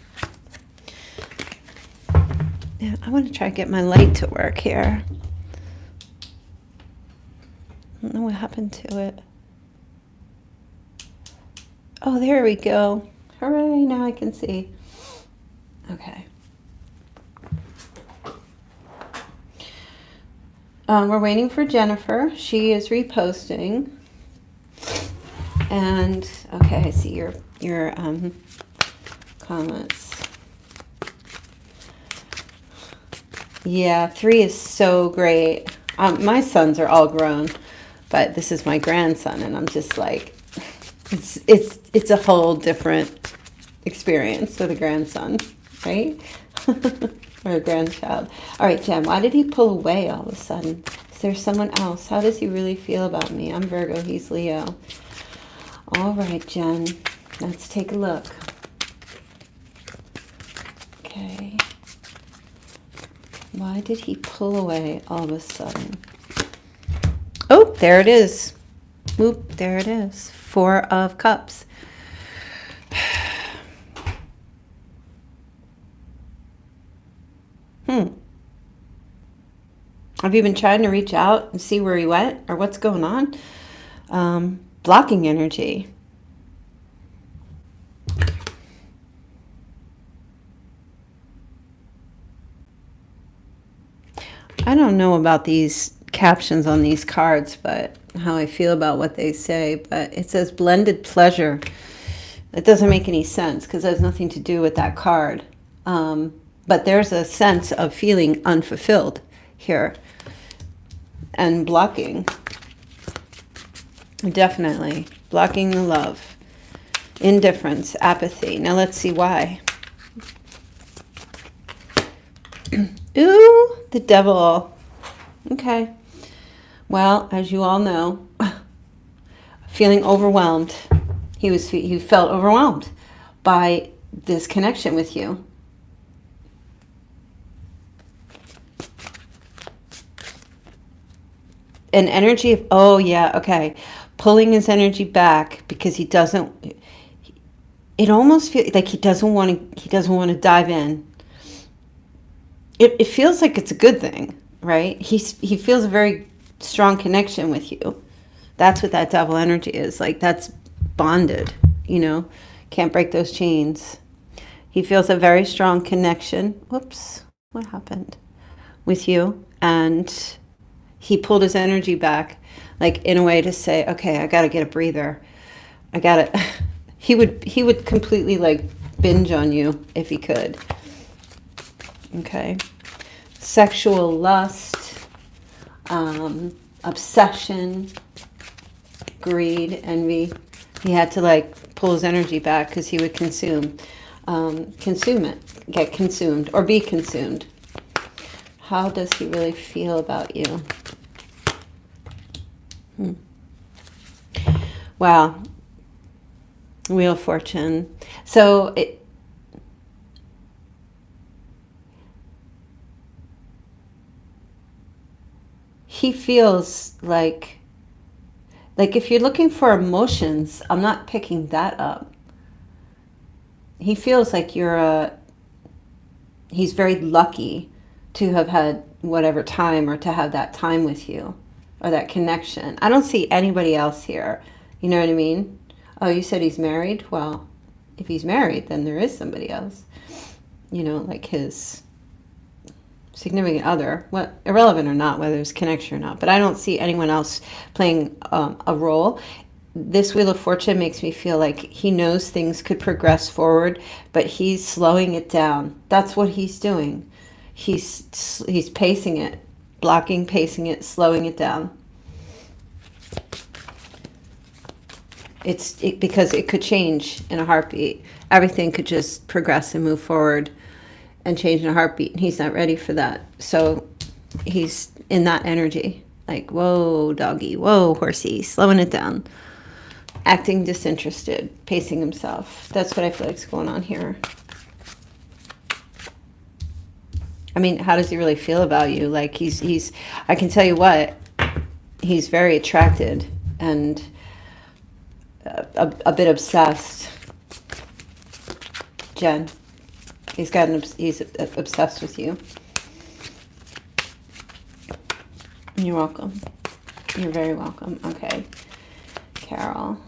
S1: Yeah, I want to try to get my light to work here. I don't know what happened to it. Oh, there we go. Hooray, now I can see. Okay. We're waiting for Jennifer. She is reposting. And, okay, I see your comments. Yeah, 3 is so great. My sons are all grown, but this is my grandson, and I'm just like, it's a whole different experience with a grandson, right? Or a grandchild. All right, Jen, why did he pull away all of a sudden? Is there someone else? How does he really feel about me? I'm Virgo, he's Leo. All right, Jen, let's take a look. Okay. Why did he pull away all of a sudden? Oh, there it is. Oop, there it is. 4 of Cups. Have you been trying to reach out and see where he went or what's going on? Blocking energy. I don't know about these captions on these cards, but how I feel about what they say, but it says blended pleasure. It doesn't make any sense because it has nothing to do with that card. But there's a sense of feeling unfulfilled here and blocking. Definitely blocking the love, indifference, apathy. Now let's see why. Ooh, the devil. Okay. Well, as you all know, feeling overwhelmed. He felt overwhelmed by this connection with you. An energy of, oh yeah, okay. Pulling his energy back because he doesn't, it almost feels like he doesn't want to dive in. It feels like it's a good thing, right? He feels a very strong connection with you. That's what that devil energy is. Like, that's bonded, can't break those chains. He feels a very strong connection. Whoops, what happened? With you. And he pulled his energy back, like in a way to say, okay, I got to get a breather. He would completely like binge on you if he could. Okay. Sexual lust, obsession, greed, envy. He had to like pull his energy back because he would consume it, get consumed or be consumed. How does he really feel about you? Wow. Wheel of Fortune. So he feels like if you're looking for emotions, I'm not picking that up. He feels like he's very lucky to have had whatever time or to have that time with you or that connection. I don't see anybody else here. You know what I mean? Oh, you said he's married? Well, if he's married, then there is somebody else. Like his significant other, irrelevant or not, whether it's connection or not. But I don't see anyone else playing a role. This Wheel of Fortune makes me feel like he knows things could progress forward, but he's slowing it down. That's what he's doing. He's pacing it, blocking, pacing it, slowing it down. Because it could change in a heartbeat. Everything could just progress and move forward and change in a heartbeat. And he's not ready for that. So he's in that energy. Like, whoa, doggy, whoa, horsey, slowing it down. Acting disinterested, pacing himself. That's what I feel like is going on here. I mean, how does he really feel about you? Like he's I can tell you what, he's very attracted and a bit obsessed. Jen. He's obsessed with you. You're welcome. You're very welcome. Okay. Carol.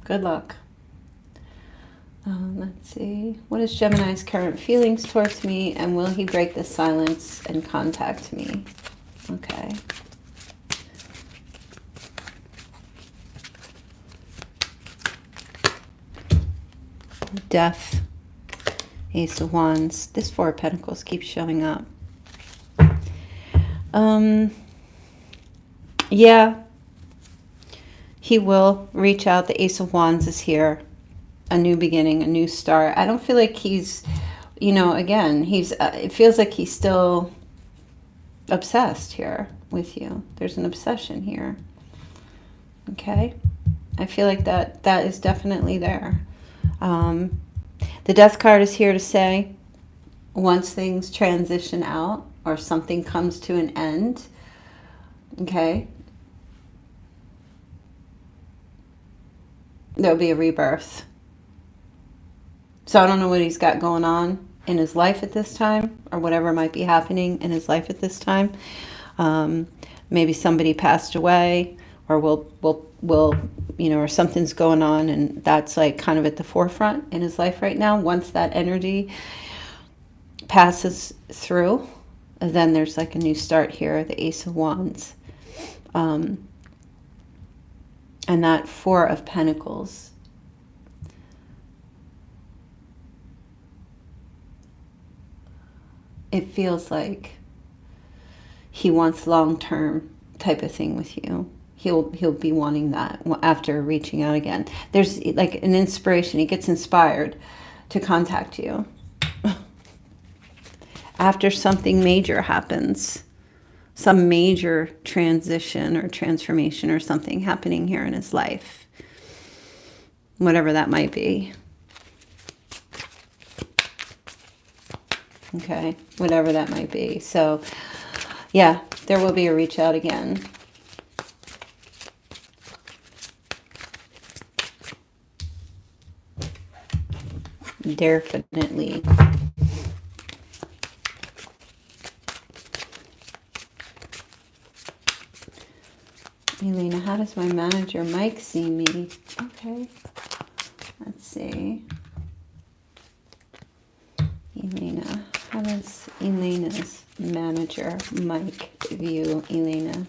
S1: Good luck. Let's see. What is Gemini's current feelings towards me, and will he break the silence and contact me? Okay. Death. Ace of Wands. This Four of Pentacles keeps showing up. Yeah. He will reach out. The Ace of Wands is here. A new beginning, a new start. I don't feel like he's, you know, again, he's, it feels like he's still obsessed here with you. There's an obsession here. Okay. I feel like that is definitely there. The Death card is here to say, once things transition out or something comes to an end, okay, there'll be a rebirth. So I don't know what he's got going on in his life at this time, or whatever might be happening in his life at this time. Maybe somebody passed away, or will you know, or something's going on, and that's like kind of at the forefront in his life right now. Once that energy passes through, then there's like a new start here, the Ace of Wands. And that Four of Pentacles. It feels like he wants long-term type of thing with you. He'll be wanting that after reaching out again. There's like an inspiration. He gets inspired to contact you after something major happens. Some major transition or transformation or something happening here in his life. Whatever that might be. Okay, whatever that might be. So, yeah, there will be a reach out again. Definitely. Elena, how does my manager Mike see me? Okay, let's see. Elena, how does Elena's manager Mike view Elena?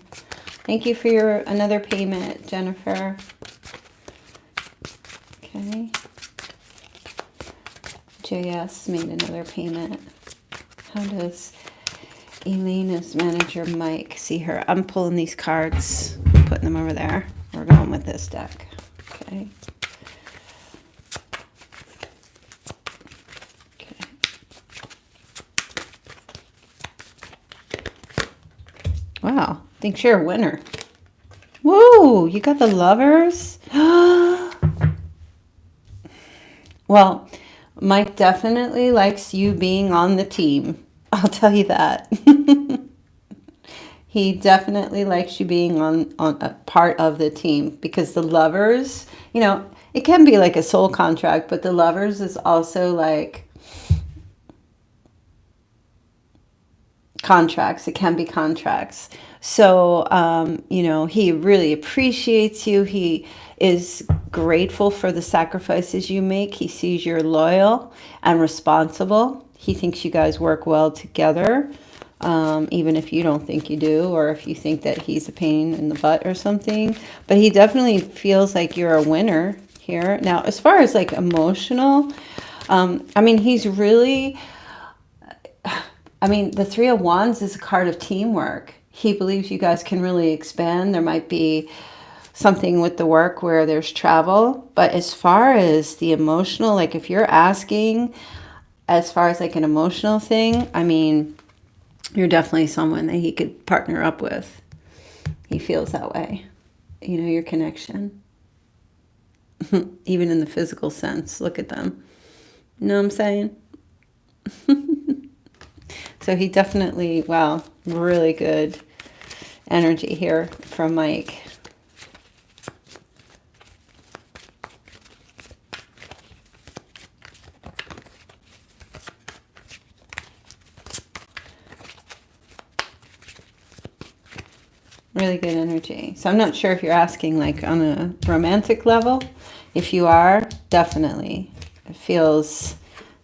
S1: Thank you for your another payment, Jennifer. Okay. JS made another payment. How does Elena's manager Mike see her? I'm pulling these cards, putting them over there. We're going with this deck. Okay. Wow, think you're a winner. Woo, you got the Lovers? Well, Mike definitely likes you being on the team. I'll tell you that. He definitely likes you being on a part of the team, because the Lovers, you know, it can be like a soul contract, but the Lovers is also like contracts. It can be contracts. So, you know, he really appreciates you. He is grateful for the sacrifices you make. He sees you're loyal and responsible. He thinks you guys work well together, even if you don't think you do, or if you think that he's a pain in the butt or something. But he definitely feels like you're a winner here. Now, as far as like emotional, I mean, he's really... I mean, the Three of Wands is a card of teamwork. He believes you guys can really expand. There might be something with the work where there's travel. But as far as the emotional, like if you're asking as far as like an emotional thing, I mean, you're definitely someone that he could partner up with. He feels that way. You know, your connection. Even in the physical sense. Look at them. You know what I'm saying? So he definitely, wow, really good energy here from Mike. Really good energy. So I'm not sure if you're asking like on a romantic level. If you are, definitely. It feels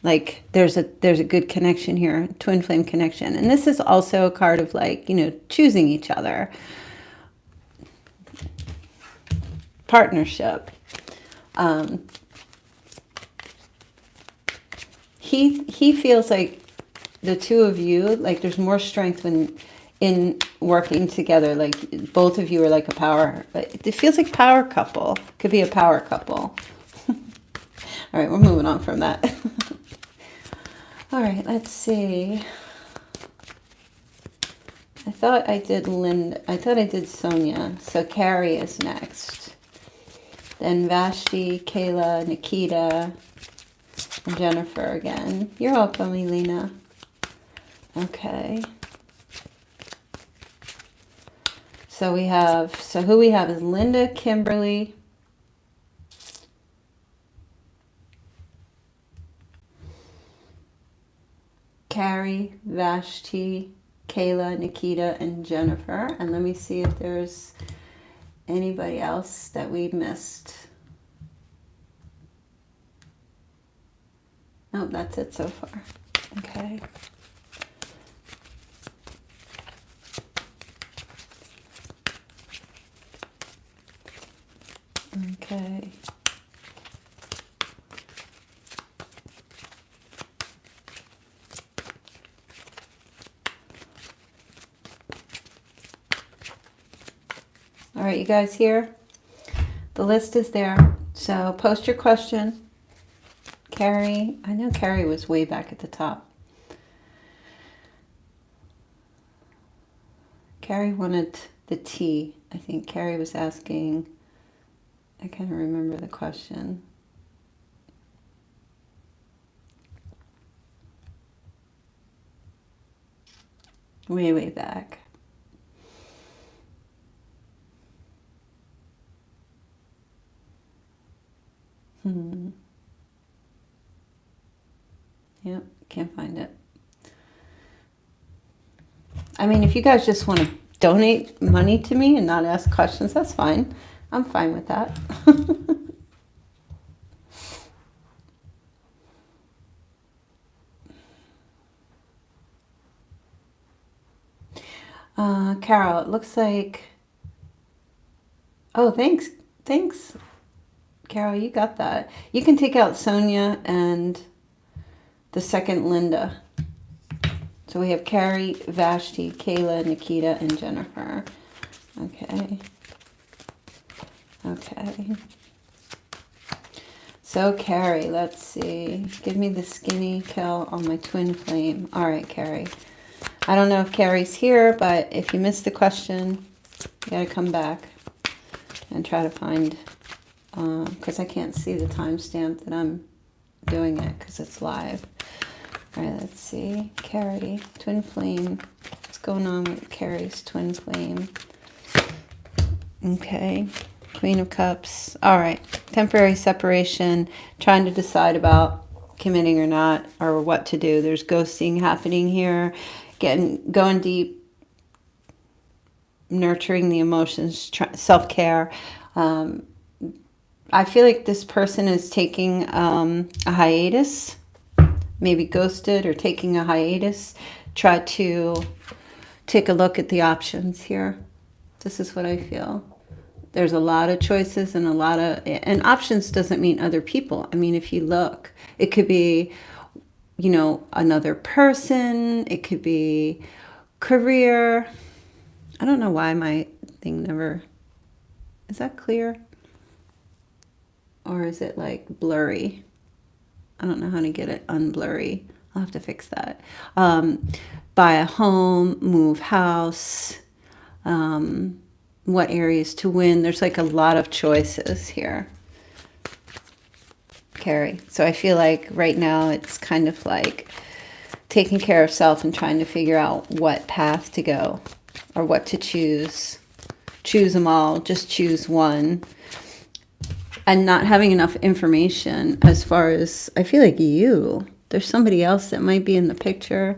S1: like there's a good connection here, twin flame connection. And this is also a card of like, you know, choosing each other. Partnership. He feels like the two of you, like there's more strength when in working together, like both of you are like a power. It feels like power couple. Could be a power couple. All right, we're moving on from that. All right, let's see. I thought I did Linda. I thought I did Sonia. So Carrie is next. Then Vashti, Kayla, Nikita, and Jennifer again. You're welcome, Elena. Okay. So we have, who we have is Linda, Kimberly, Carrie, Vashti, Kayla, Nikita, and Jennifer. And let me see if there's anybody else that we missed. Oh, that's it so far. Okay. Okay. All right, you guys here? The list is there. So post your question. Carrie, I know Carrie was way back at the top. Carrie wanted the tea. I think Carrie was asking, I can't remember the question. Way back. Yep, can't find it. I mean, if you guys just want to donate money to me and not ask questions, that's fine. I'm fine with that. Carol, it looks like... Oh, thanks. Thanks, Carol, you got that. You can take out Sonia and the second Linda. So we have Carrie, Vashti, Kayla, Nikita, and Jennifer. Okay. Okay. So Carrie, let's see. Give me the skinny kill on my twin flame. All right, Carrie. I don't know if Carrie's here, but if you missed the question, you gotta come back and try to find, because I can't see the timestamp that I'm doing it because it's live. All right, let's see. Carrie, twin flame. What's going on with Carrie's twin flame? Okay. Queen of Cups. All right. Temporary separation. Trying to decide about committing or not, or what to do. There's ghosting happening here. Going deep. Nurturing the emotions. Self-care. I feel like this person is taking a hiatus. Maybe ghosted or taking a hiatus. Try to take a look at the options here. This is what I feel. There's a lot of choices and and options doesn't mean other people. I mean, if you look, it could be, you know, another person. It could be career. I don't know why my thing never, is that clear? Or is it like blurry? I don't know how to get it unblurry. I'll have to fix that. Buy a home, move house, what areas to win. There's like a lot of choices here, Carrie. So I feel like right now it's kind of like taking care of self and trying to figure out what path to go or what to choose. Choose them all, just choose one. And not having enough information as far as, I feel like there's somebody else that might be in the picture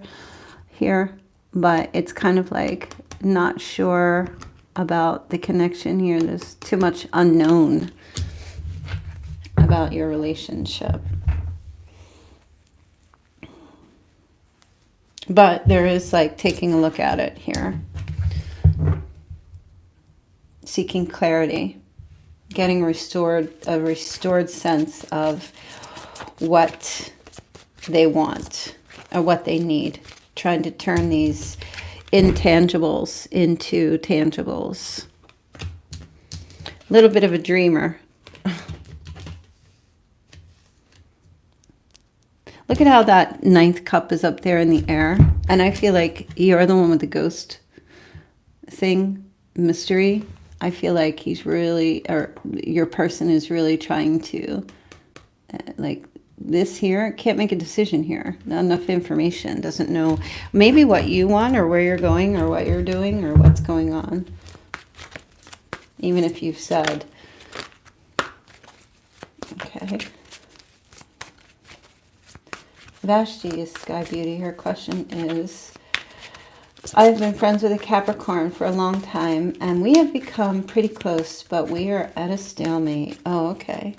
S1: here, but it's kind of like not sure about the connection here. There's too much unknown about your relationship. But there is like taking a look at it here. Seeking clarity. Getting a restored sense of what they want or what they need. Trying to turn these intangibles into tangibles. A little bit of a dreamer. Look at how that 9th cup is up there in the air. And I feel like you're the one with the ghost thing, mystery. I feel like he's really, or your person is really trying to, like this here, can't make a decision here. Not enough information, doesn't know maybe what you want or where you're going or what you're doing or what's going on. Even if you've said, okay. Vashti is Sky Beauty. Her question is, I've been friends with a Capricorn for a long time, and we have become pretty close, but we are at a stalemate. Oh, okay.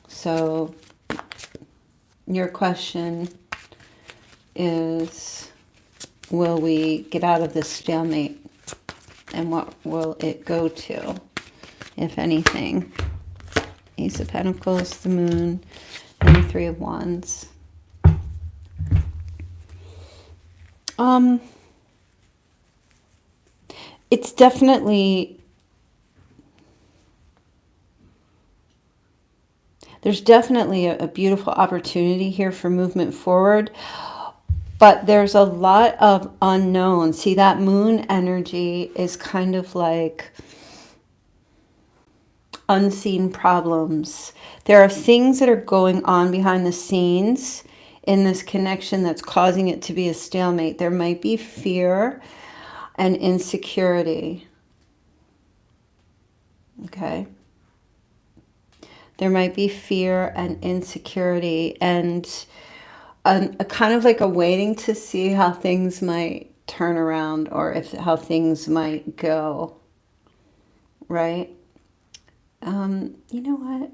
S1: So, your question is, will we get out of this stalemate? And what will it go to, if anything? Ace of Pentacles, the Moon, and the Three of Wands. It's definitely, there's definitely a beautiful opportunity here for movement forward, but there's a lot of unknown. See, that moon energy is kind of like unseen problems. There are things that are going on behind the scenes in this connection that's causing it to be a stalemate. There might be fear and insecurity. Okay. There might be fear and insecurity and a kind of like a waiting to see how things might turn around or how things might go. Right? You know what?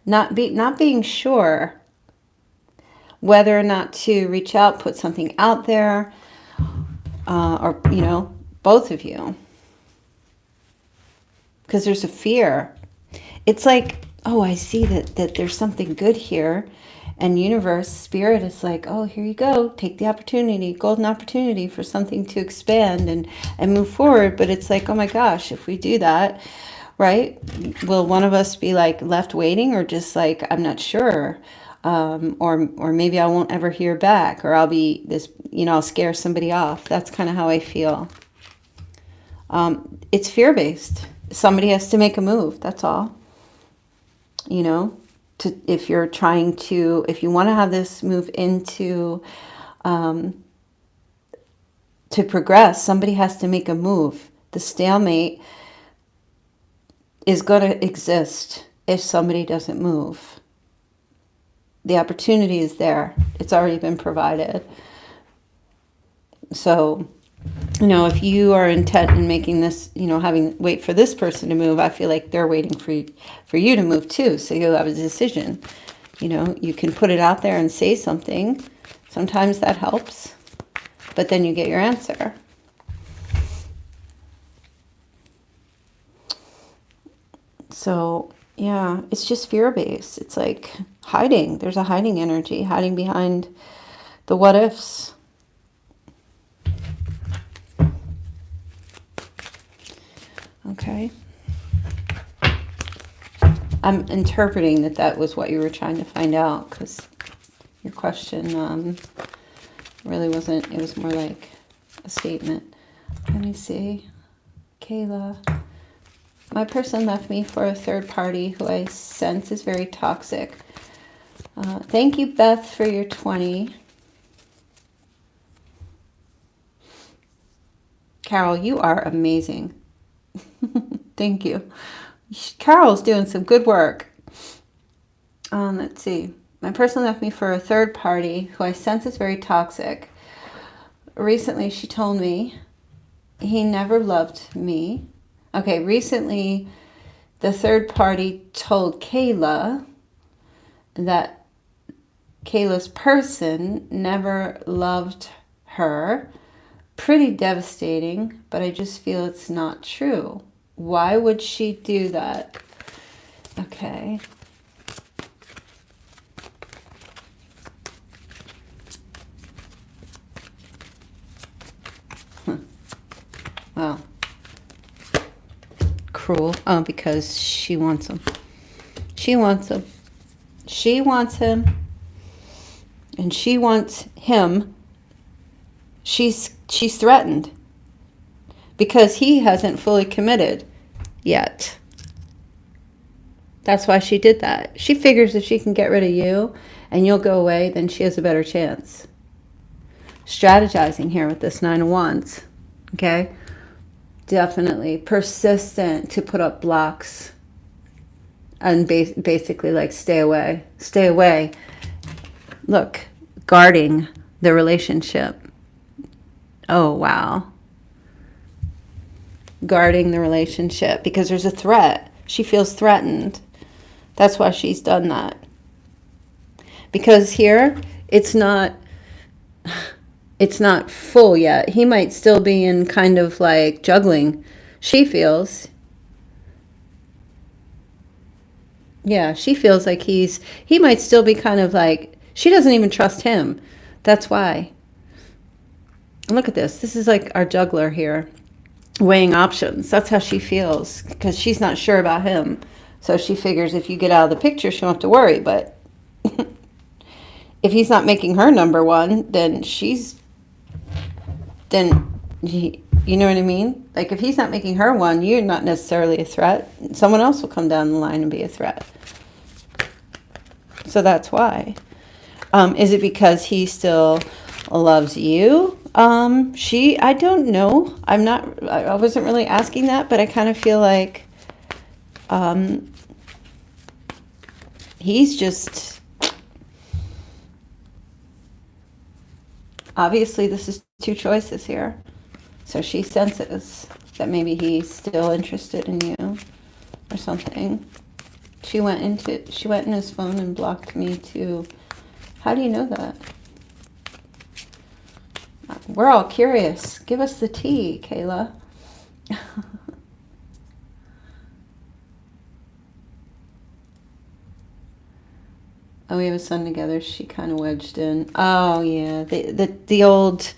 S1: Not being sure whether or not to reach out, put something out there, or, you know, both of you. Because there's a fear. It's like, oh, I see that there's something good here. And universe, spirit is like, oh, here you go. Take the opportunity, golden opportunity for something to expand and move forward. But it's like, oh my gosh, if we do that, right? Will one of us be like left waiting or just like, I'm not sure. Or maybe I won't ever hear back, or I'll be this, you know, I'll scare somebody off. That's kind of how I feel. It's fear-based. Somebody has to make a move. That's all. You know, if you want to have this move into, to progress, somebody has to make a move. The stalemate is going to exist if somebody doesn't move. The opportunity is there. It's already been provided. So, you know, if you are intent in making this, you know, wait for this person to move, I feel like they're waiting for you to move too. So you'll have a decision. You know, you can put it out there and say something. Sometimes that helps. But then you get your answer. So, yeah, it's just fear-based. It's like hiding. There's a hiding energy, hiding behind the what ifs. Okay. I'm interpreting that was what you were trying to find out, because your question really wasn't, it was more like a statement. Let me see. Kayla. My person left me for a third party who I sense is very toxic. Thank you, Beth, for your 20. Carol, you are amazing. Thank you. Carol's doing some good work. Let's see. My person left me for a third party who I sense is very toxic. Recently, she told me he never loved me. Okay, recently, the third party told Kayla that Kayla's person never loved her. Pretty devastating, but I just feel it's not true. Why would she do that? Okay. Wow. Cruel. Oh, because she wants him. She wants him. She wants him. And she wants him. She's threatened. Because he hasn't fully committed yet. That's why she did that. She figures if she can get rid of you and you'll go away, then she has a better chance. Strategizing here with this Nine of Wands. Okay? Definitely persistent to put up blocks and basically like stay away. Stay away. Look, guarding the relationship. Oh, wow. Guarding the relationship because there's a threat. She feels threatened. That's why she's done that. Because here, it's not full yet. He might still be in kind of like juggling. She feels. Yeah, she feels like he might still be kind of like, she doesn't even trust him. That's why. Look at this. This is like our juggler here. Weighing options. That's how she feels. Because she's not sure about him. So she figures if you get out of the picture, she won't have to worry. But if he's not making her number one, then you know what I mean? Like if he's not making her one, you're not necessarily a threat. Someone else will come down the line and be a threat. So that's why. Is it because he still loves you? I don't know. I wasn't really asking that, but I kind of feel like he's just, obviously this is two choices here. So she senses that maybe he's still interested in you or something. She went in his phone and blocked me too. How do you know that? We're all curious. Give us the tea, Kayla. Oh, we have a son together. She kind of wedged in. Oh, yeah. The old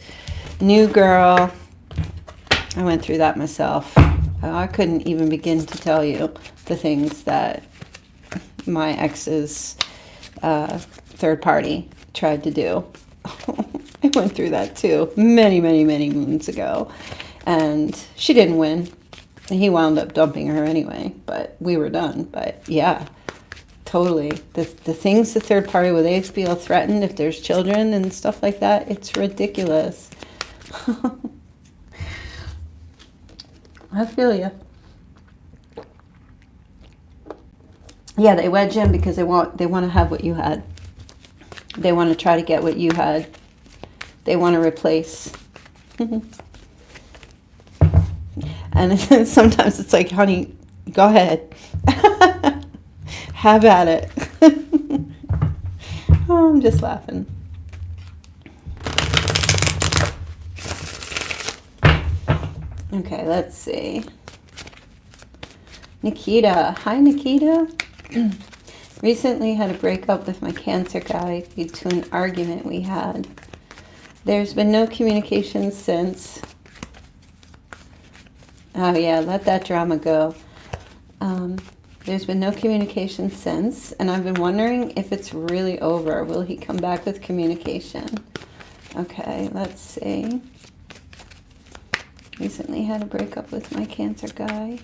S1: new girl. I went through that myself. I couldn't even begin to tell you the things that my ex's third party tried to do. I went through that too many, many, many moons ago. And she didn't win. And he wound up dumping her anyway. But we were done. But yeah, totally. The things the third party where they feel threatened if there's children and stuff like that, it's ridiculous. I feel you. Yeah, they wedge in because they want to have what you had. They want to try to get what you had. They want to replace. And sometimes it's like, honey, go ahead. Have at it. Oh, I'm just laughing. Okay, let's see. Nikita. Hi, Nikita. Recently had a breakup with my Cancer guy due to an argument we had. There's been no communication since. Oh yeah, let that drama go. There's been no communication since, and I've been wondering if it's really over. Will he come back with communication? Okay, let's see. Recently had a breakup with my Cancer guy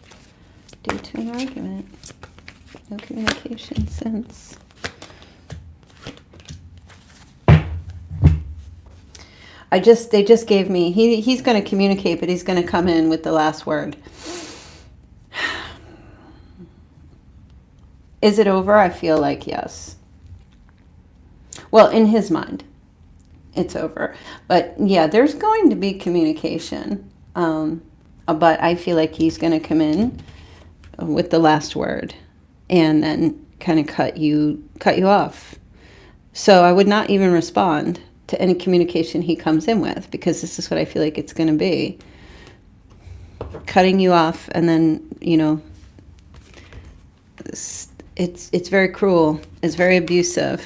S1: due to an argument. No communication since. They just gave me, he's going to communicate, but he's going to come in with the last word. Is it over? I feel like yes. Well, in his mind, it's over. But yeah, there's going to be communication. But I feel like he's going to come in with the last word and then kind of cut you off. So I would not even respond to any communication he comes in with, because this is what I feel like it's going to be. Cutting you off, and then, you know, it's very cruel. It's very abusive.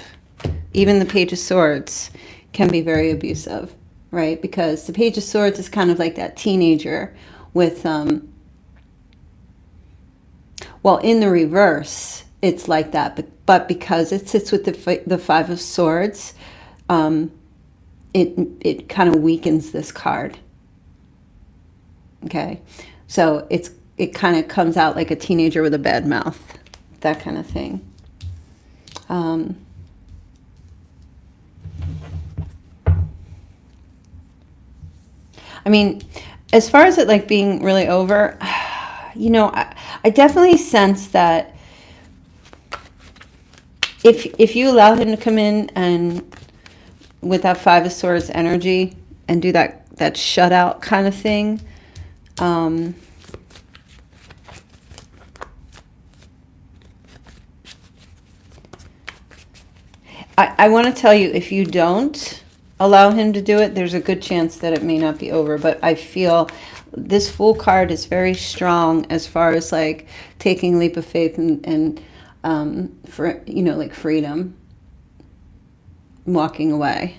S1: Even the Page of Swords can be very abusive, right? Because the Page of Swords is kind of like that teenager with, well, in the reverse, it's like that. But because it sits with the Five of Swords, it kind of weakens this card. Okay, so it kind of comes out like a teenager with a bad mouth, that kind of thing. I mean, as far as it like being really over, you know, I definitely sense that if you allow him to come in and with that Five of Swords energy and do that shutout kind of thing, I want to tell you, if you don't allow him to do it, there's a good chance that it may not be over. But I feel this Fool card is very strong as far as like taking a leap of faith and for, you know, like freedom, walking away.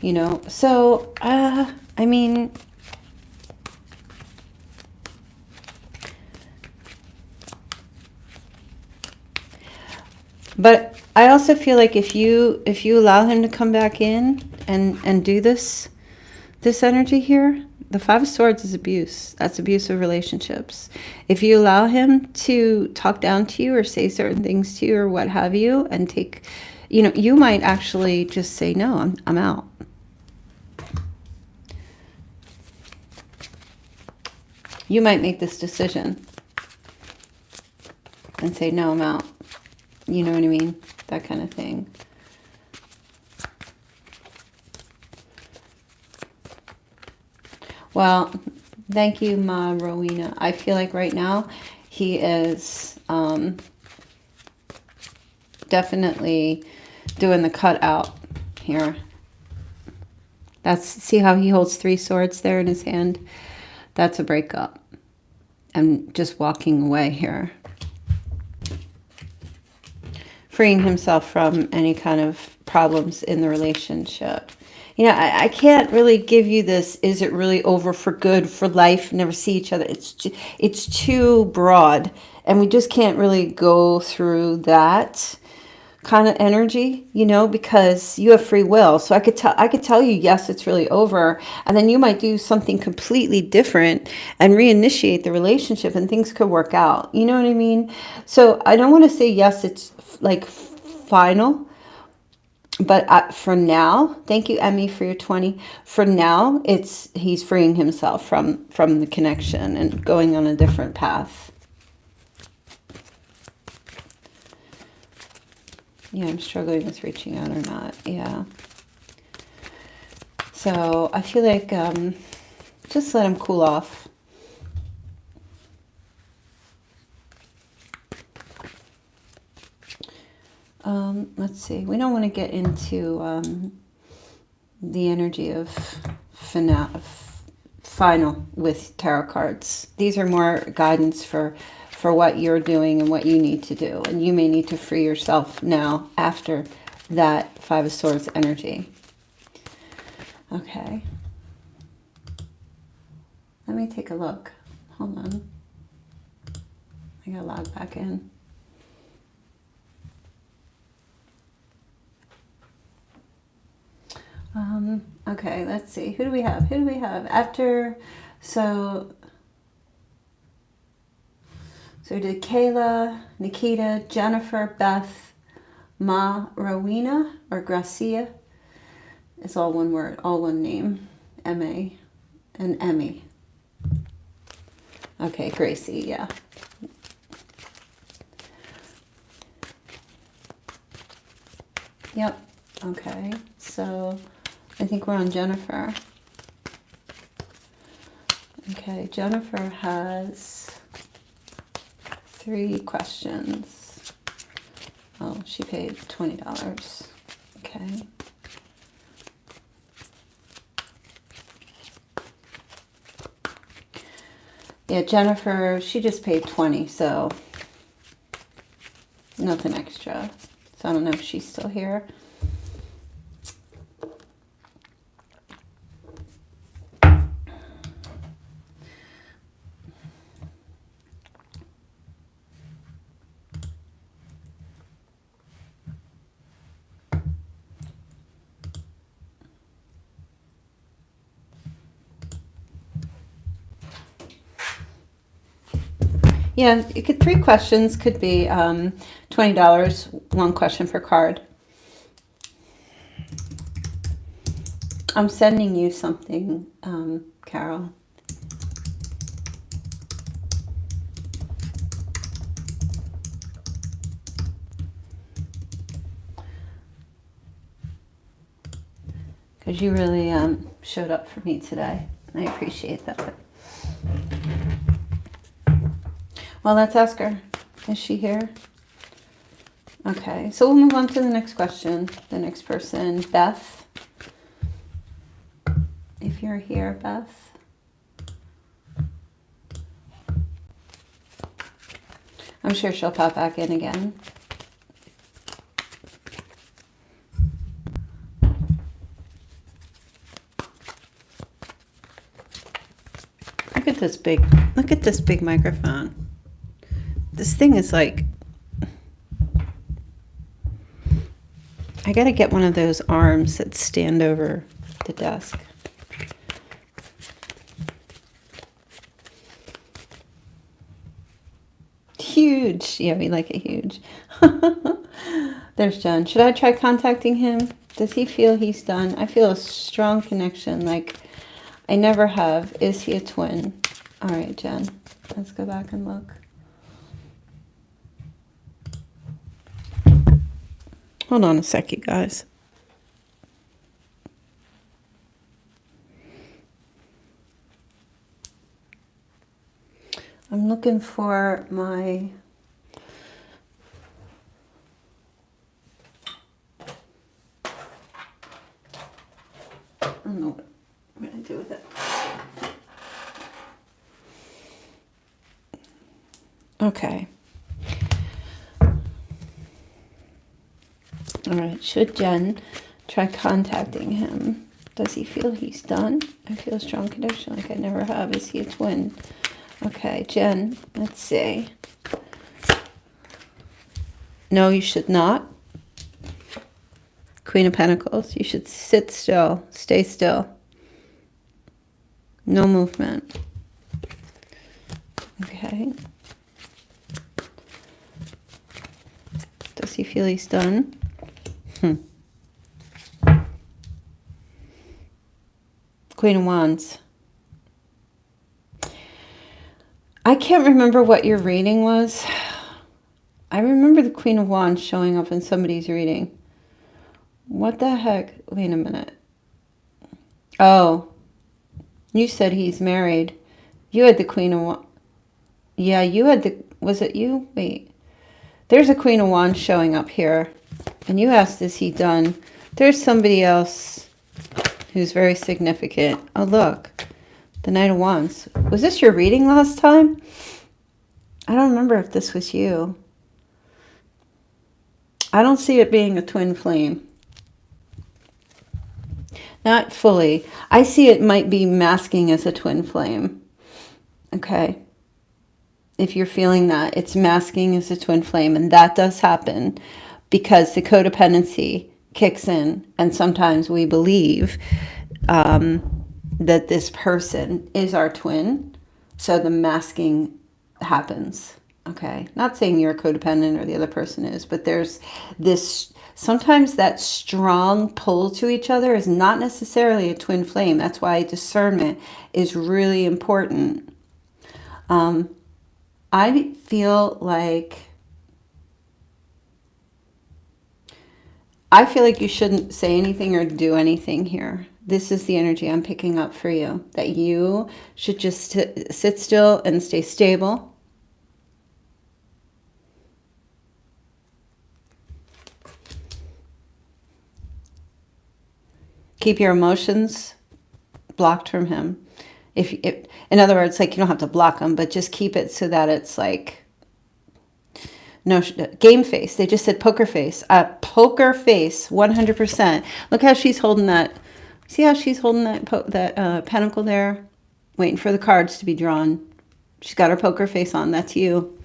S1: You know, so I mean, but I also feel like if you allow him to come back in and do this energy here, the Five of Swords is abuse. That's abusive relationships. If you allow him to talk down to you or say certain things to you or what have you, and take, you know, you might actually just say, no, I'm out. You might make this decision and say, no, I'm out. You know what I mean? That kind of thing. Well, thank you, Ma Rowena. I feel like right now he is definitely doing the cutout here. See how he holds 3 swords there in his hand? That's a breakup. And just walking away here. Freeing himself from any kind of problems in the relationship. You know, I can't really give you this, is it really over for good, for life, never see each other? It's too broad. And we just can't really go through that kind of energy, you know, because you have free will. So I could tell you, yes, it's really over, and then you might do something completely different and reinitiate the relationship, and things could work out. You know what I mean? So I don't want to say yes, it's like final, but for now, thank you, Emmy, for your 20. For now, he's freeing himself from the connection and going on a different path. Yeah, I'm struggling with reaching out or not. Yeah. So I feel like just let him cool off. Let's see. We don't want to get into the energy of final with tarot cards. These are more guidance for what you're doing and what you need to do. And you may need to free yourself now after that Five of Swords energy. Okay. Let me take a look. Hold on. I gotta log back in. Okay, let's see. Who do we have? After, so we did Kayla, Nikita, Jennifer, Beth, Ma, Rowena, or Gracia. It's all one word, all one name. M-A, and Emmy. Okay, Gracie, yeah. Yep. Okay. So I think we're on Jennifer. Okay. Jennifer has 3 questions. Oh, she paid $20. Okay. Yeah, Jennifer, she just paid 20, so nothing extra. So I don't know if she's still here. Yeah, you could 3 questions could be $20, 1 question per card. I'm sending you something, Carol. Because you really showed up for me today. I appreciate that. Well, let's ask her. Is she here? Okay, so we'll move on to the next question. The next person, Beth. If you're here, Beth. I'm sure she'll pop back in again. Look at this big microphone. This thing is like, I gotta get one of those arms that stand over the desk. Huge. Yeah, we like it huge. There's Jen. Should I try contacting him? Does he feel he's done? I feel a strong connection, like I never have. Is he a twin? All right, Jen. Let's go back and look. Hold on a sec, you guys. I'm looking for my... I don't know what I'm going to do with it. Okay. All right. Should Jen try contacting him? Does he feel he's done? I feel a strong connection like I never have. Is he a twin? Okay, Jen, let's see. No, you should not. Queen of Pentacles. You should sit still. Stay still. No movement. Okay. Does he feel he's done? Queen of Wands. I can't remember what your reading was. I remember the Queen of Wands showing up in somebody's reading. What the heck? Wait a minute. Oh, you said he's married. You had the Queen of Wands. Yeah, you had the... Was it you? Wait. There's a Queen of Wands showing up here. And you asked, is he done? There's somebody else who's very significant. Oh, look. The Knight of Wands. Was this your reading last time? I don't remember if this was you. I don't see it being a twin flame. Not fully. I see it might be masking as a twin flame. Okay. If you're feeling that, it's masking as a twin flame. And that does happen because the codependency kicks in. And sometimes we believe that this person is our twin. So the masking happens. Okay. Not saying you're codependent or the other person is, but there's this... Sometimes that strong pull to each other is not necessarily a twin flame. That's why discernment is really important. I feel like I feel like you shouldn't say anything or do anything here. This is the energy I'm picking up for you, that you should just sit still and stay stable. Keep your emotions blocked from him. In other words, like, you don't have to block them, but just keep it so that it's like, no, game face. They just said poker face. Poker face, 100%. Look how she's holding that. See how she's holding that pentacle there? Waiting for the cards to be drawn. She's got her poker face on. That's you.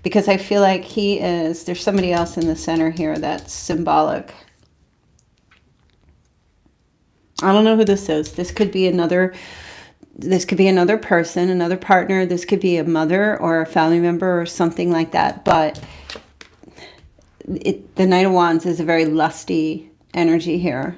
S1: Because I feel like there's somebody else in the center here that's symbolic. I don't know who this is. This could be another person, another partner. This could be a mother or a family member or something like that. But the Knight of Wands is a very lusty energy here.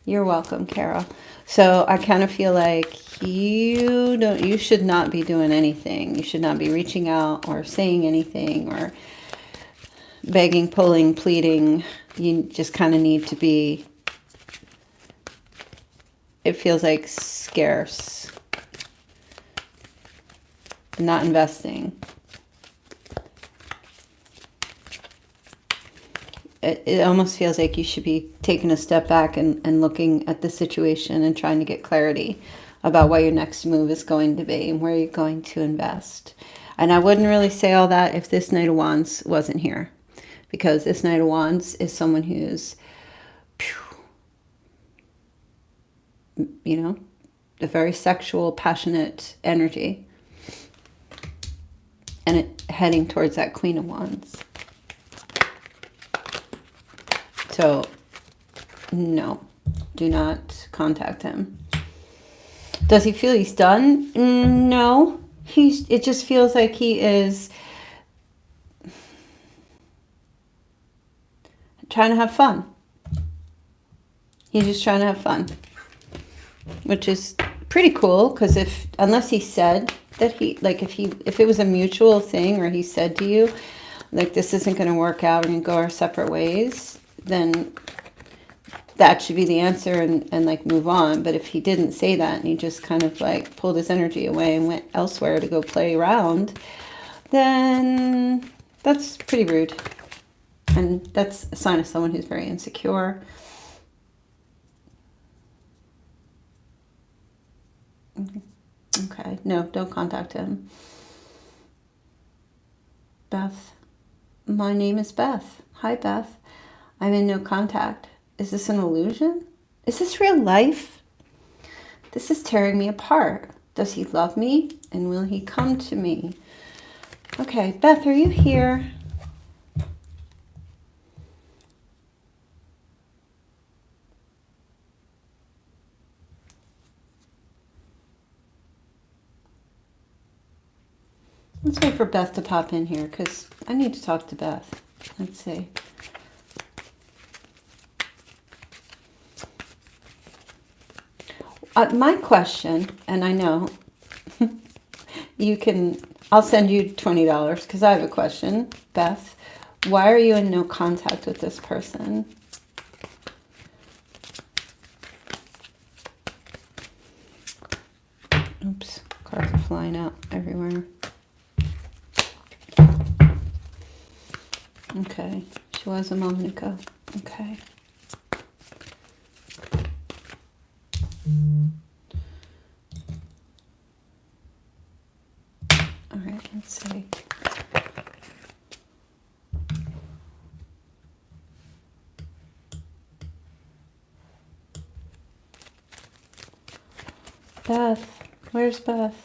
S1: You're welcome, Carol. So I kind of feel like you should not be doing anything. You should not be reaching out or saying anything or begging, pulling, pleading. You just kind of need to be, it feels like, scarce. Not investing. It almost feels like you should be taking a step back and looking at the situation and trying to get clarity about what your next move is going to be and where you're going to invest. And I wouldn't really say all that if this Knight of Wands wasn't here. Because this Knight of Wands is someone who's, you know, a very sexual, passionate energy. And it heading towards that Queen of Wands. So, no, do not contact him. Does he feel he's done? No. It just feels like he is trying to have fun. He's just trying to have fun. Which is pretty cool, because unless he said that if it was a mutual thing, or he said to you, like, this isn't going to work out, we're going to go our separate ways, then that should be the answer and like move on. But if he didn't say that and he just kind of like pulled his energy away and went elsewhere to go play around, then that's pretty rude. And that's a sign of someone who's very insecure. Okay, no, don't contact him. Beth. My name is Beth. Hi, Beth. I'm in no contact. Is this an illusion? Is this real life? This is tearing me apart. Does he love me? And will he come to me? Okay, Beth, are you here? Let's wait for Beth to pop in here, because I need to talk to Beth. Let's see. My question, and I know I'll send you $20 because I have a question. Beth, why are you in no contact with this person? Oops, cards are flying out everywhere. Okay, she was a moment ago. Okay. All right, let's see. Beth, where's Beth?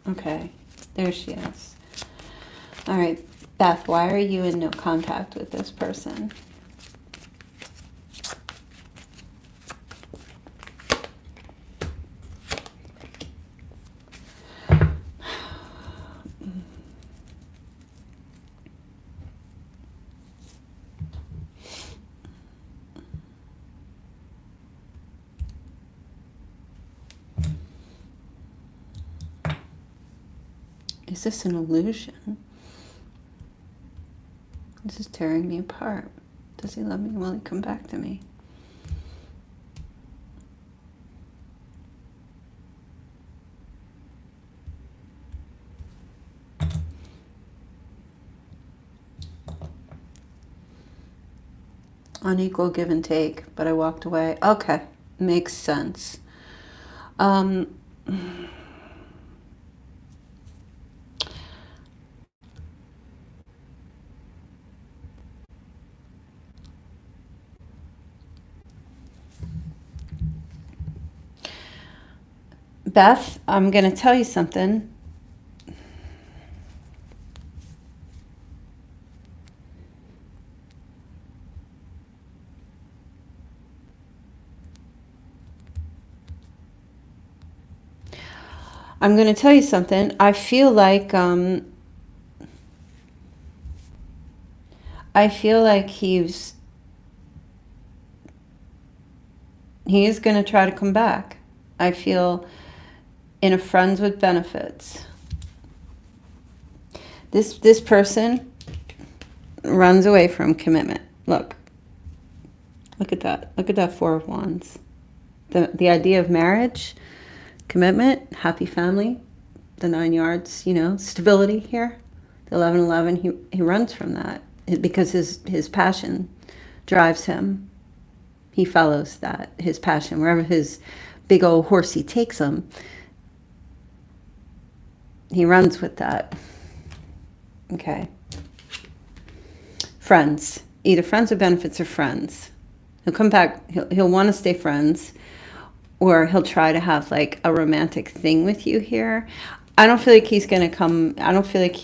S1: Okay, there she is. All right, Beth, why are you in no contact with this person? Is this an illusion? This is tearing me apart. Does he love me? Will he come back to me? Unequal give and take, but I walked away. Okay, makes sense. Beth, I'm going to tell you something. I'm going to tell you something. I feel like he is going to try to come back. I feel in a friends with benefits. This person runs away from commitment. Look at that. Look at that Four of Wands. The idea of marriage, commitment, happy family, the 9 yards, you know, stability here. The 11-11, he runs from that because his passion drives him. He follows that, his passion, wherever his big old horsey takes him. He runs with that. Okay. Friends. Either friends with benefits or friends. He'll come back. He'll want to stay friends. Or he'll try to have like a romantic thing with you here. I don't feel like he's going to come. I don't feel like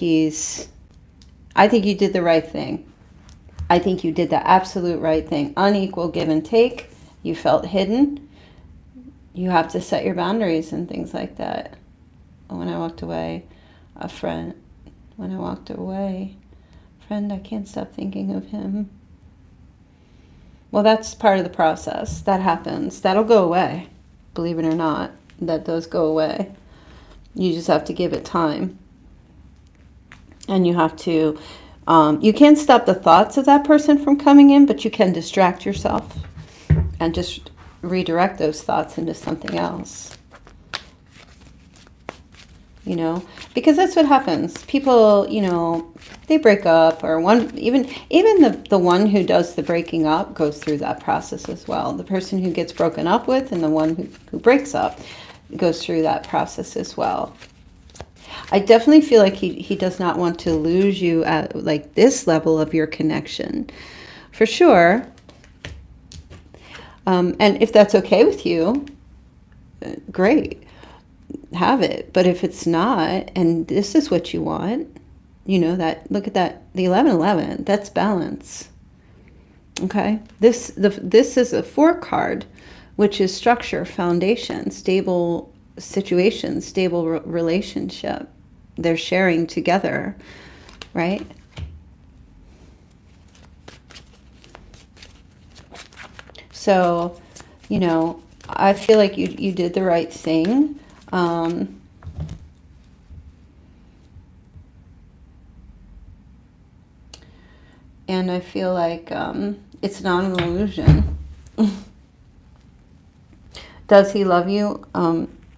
S1: I think you did the right thing. I think you did the absolute right thing. Unequal give and take. You felt hidden. You have to set your boundaries and things like that. When I walked away, a friend. When I walked away, friend, I can't stop thinking of him. Well, that's part of the process. That happens. That'll go away. Believe it or not, that does go away. You just have to give it time. And you have to, you can't stop the thoughts of that person from coming in, but you can distract yourself and just redirect those thoughts into something else. You know, because that's what happens. People, you know, they break up, or even the one who does the breaking up goes through that process as well. The person who gets broken up with and the one who breaks up goes through that process as well. I definitely feel like he does not want to lose you at like this level of your connection, for sure. And if that's okay with you, great. Have it. But if it's not, and this is what you want, you know, that, look at that, the 11-11, that's balance. Okay, this is a 4 card, which is structure, foundation, stable situation, stable relationship. They're sharing together, right? So, you know, I feel like you did the right thing. And I feel like it's not an illusion. Does he love you?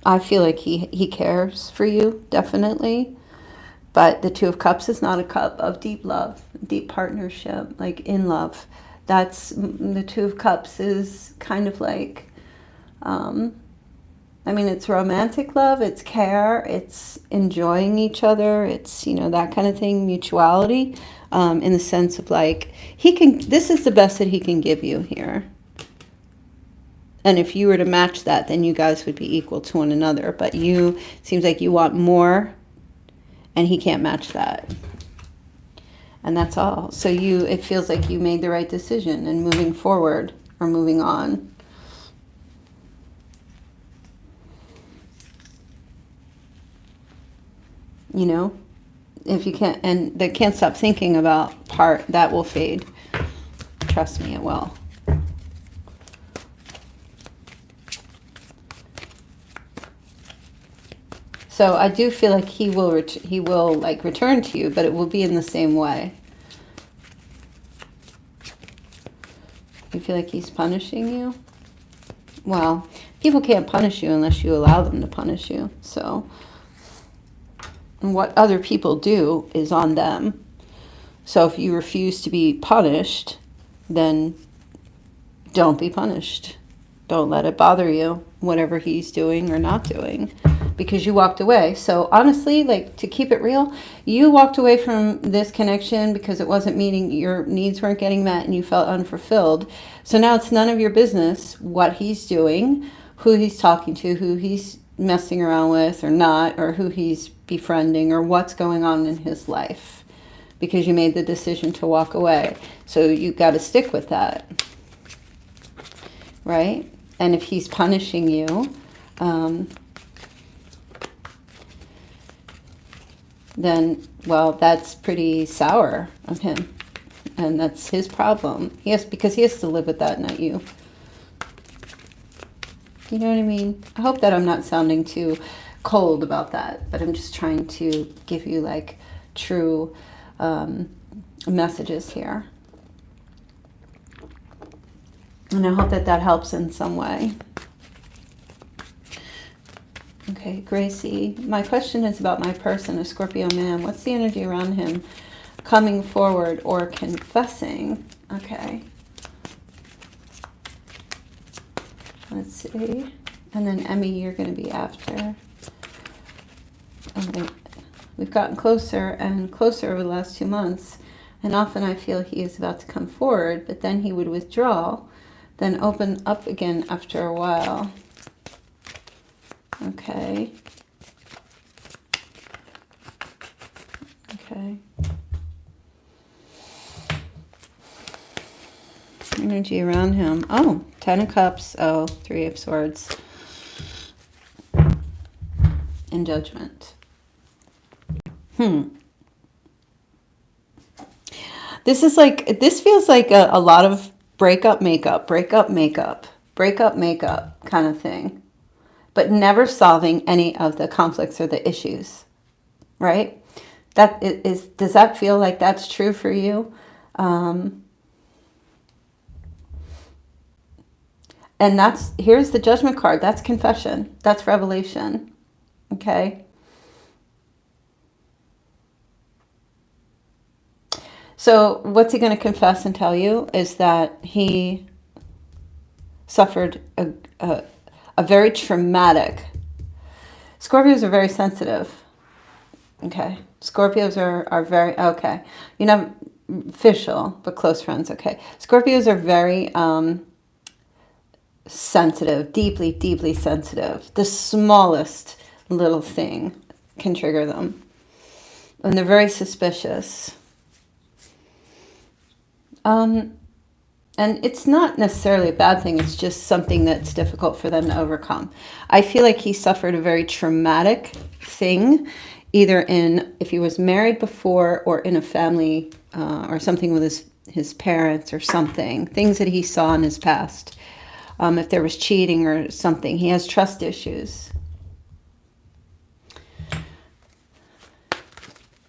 S1: I feel like he cares for you, definitely. But the Two of Cups is not a cup of deep love, deep partnership, like in love. That's, the Two of Cups is kind of like, I mean, it's romantic love, it's care, it's enjoying each other, it's, you know, that kind of thing, mutuality, in the sense of like, this is the best that he can give you here. And if you were to match that, then you guys would be equal to one another. But seems like you want more, and he can't match that. And that's all. So it feels like you made the right decision and moving forward or moving on. You know, if you can't, and they can't stop thinking about part, that will fade. Trust me, it will. So I do feel like he will like return to you, but it will be in the same way. You feel like he's punishing you? Well, people can't punish you unless you allow them to punish you. So, and what other people do is on them. So if you refuse to be punished, then don't be punished. Don't let it bother you, whatever he's doing or not doing, because you walked away. So honestly, like, to keep it real, you walked away from this connection because it wasn't meeting, your needs weren't getting met and you felt unfulfilled. So now it's none of your business what he's doing, who he's talking to, who he's messing around with or not, or who he's befriending, or what's going on in his life, because you made the decision to walk away. So you got to stick with that, right? And if he's punishing you, then, well, that's pretty sour of him. And that's his problem. Because he has to live with that, not you. You know what I mean? I hope that I'm not sounding too cold about that, but I'm just trying to give you like true messages here. And I hope that that helps in some way. Okay, Gracie, my question is about my person, a Scorpio man. What's the energy around him coming forward or confessing? Okay. Let's see. And then Emmy, you're going to be after. Okay. We've gotten closer and closer over the last 2 months. And often I feel he is about to come forward, but then he would withdraw, then open up again after a while. Okay. Okay. Energy around him. Oh, 10 of Cups. Oh, 3 of Swords. And Judgment. This is like, this feels like a lot of breakup, makeup, breakup, makeup, breakup, makeup kind of thing. But never solving any of the conflicts or the issues, right? That is, does that feel like that's true for you? And that's, here's the Judgment card. That's confession. That's revelation. Okay. So what's he going to confess and tell you is that he suffered a very traumatic. Scorpios are very sensitive. Okay. Scorpios are very, okay. You know, official, but close friends. Okay. Scorpios are very sensitive, deeply, deeply sensitive. The smallest little thing can trigger them. And they're very suspicious. And it's not necessarily a bad thing. It's just something that's difficult for them to overcome. I feel like he suffered a very traumatic thing, either in, if he was married before, or in a family or something with his parents or something. Things that he saw in his past. If there was cheating or something. He has trust issues.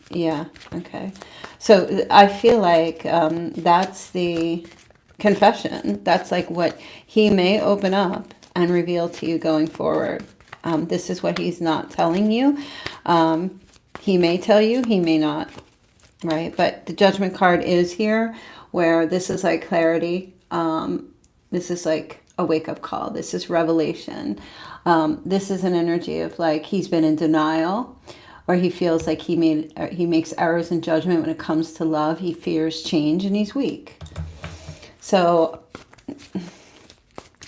S1: Yeah, okay. So I feel like that's the confession. That's like what he may open up and reveal to you going forward. This is what he's not telling you. He may tell you, he may not, right? But the Judgment card is here, where this is like clarity. This is like a wake-up call. This is revelation. This is an energy of like he's been in denial, or he feels like he makes errors in judgment when it comes to love. He fears change and he's weak. So,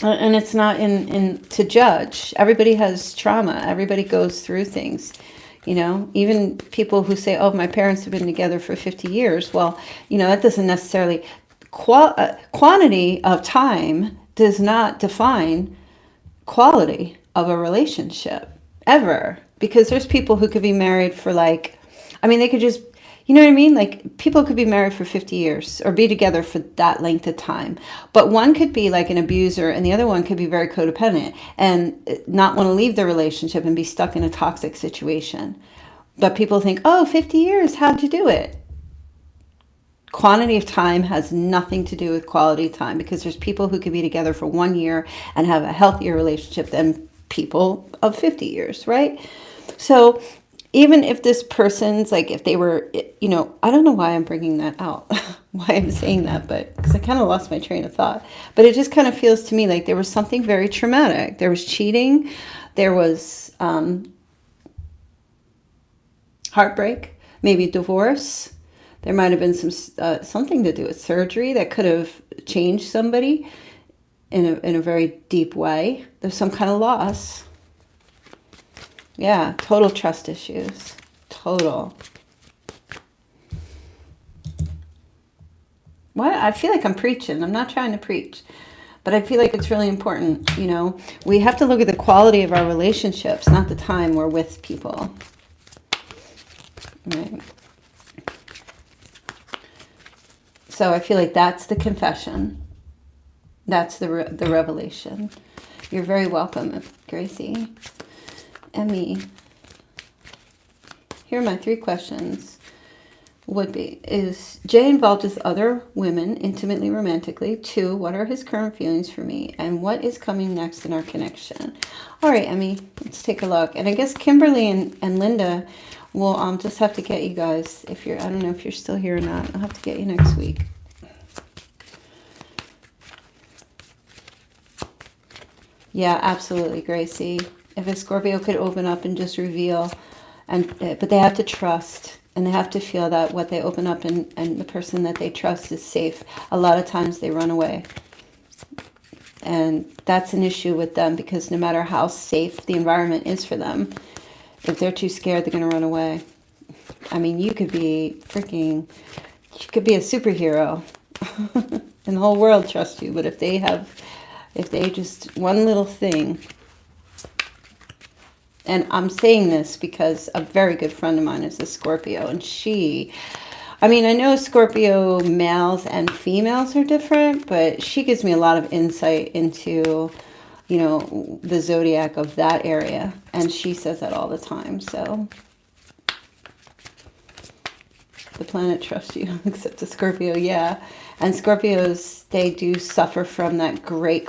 S1: and it's not in to judge. Everybody has trauma. Everybody goes through things, you know, even people who say, oh, my parents have been together for 50 years. Well, you know, that doesn't necessarily, quantity of time does not define quality of a relationship ever. Because there's people who could be married for like, I mean, they could just, You know what I mean? Like, people could be married for 50 years or be together for that length of time. But one could be like an abuser and the other one could be very codependent and not want to leave the relationship and be stuck in a toxic situation. But people think, oh, 50 years, how'd you do it? Quantity of time has nothing to do with quality time, because there's people who could be together for 1 year and have a healthier relationship than people of 50 years, right? So even if this person's like, if they were, I don't know why I'm bringing that out, why I'm saying that, but because I kind of lost my train of thought. But it just kind of feels to me like there was something very traumatic. There was cheating. There was heartbreak, maybe divorce. There might have been something to do with surgery that could have changed somebody in a very deep way. There's some kind of loss. Yeah, total trust issues. Total. What? I feel like I'm preaching. I'm not trying to preach, but I feel like it's really important. We have to look at the quality of our relationships, not the time we're with people. Right. So I feel like that's the confession. That's the revelation. You're very welcome, Gracie. Emmy. Here are my 3 questions. Is Jay involved with other women intimately, romantically? 2, what are his current feelings for me? And what is coming next in our connection? All right, Emmy, let's take a look. And I guess Kimberly and Linda will just have to get you guys, I don't know if you're still here or not. I'll have to get you next week. Yeah, absolutely, Gracie. If a Scorpio could open up and just reveal, but they have to trust, and they have to feel that what they open up and the person that they trust is safe. A lot of times they run away. And that's an issue with them, because no matter how safe the environment is for them, if they're too scared, they're going to run away. I mean, you could be a superhero and the whole world trusts you. But if they just, one little thing, and I'm saying this because a very good friend of mine is a Scorpio, and I know Scorpio males and females are different, but she gives me a lot of insight into, the zodiac of that area. And she says that all the time. So the planet trusts you, except the Scorpio, yeah. And Scorpios, they do suffer from that great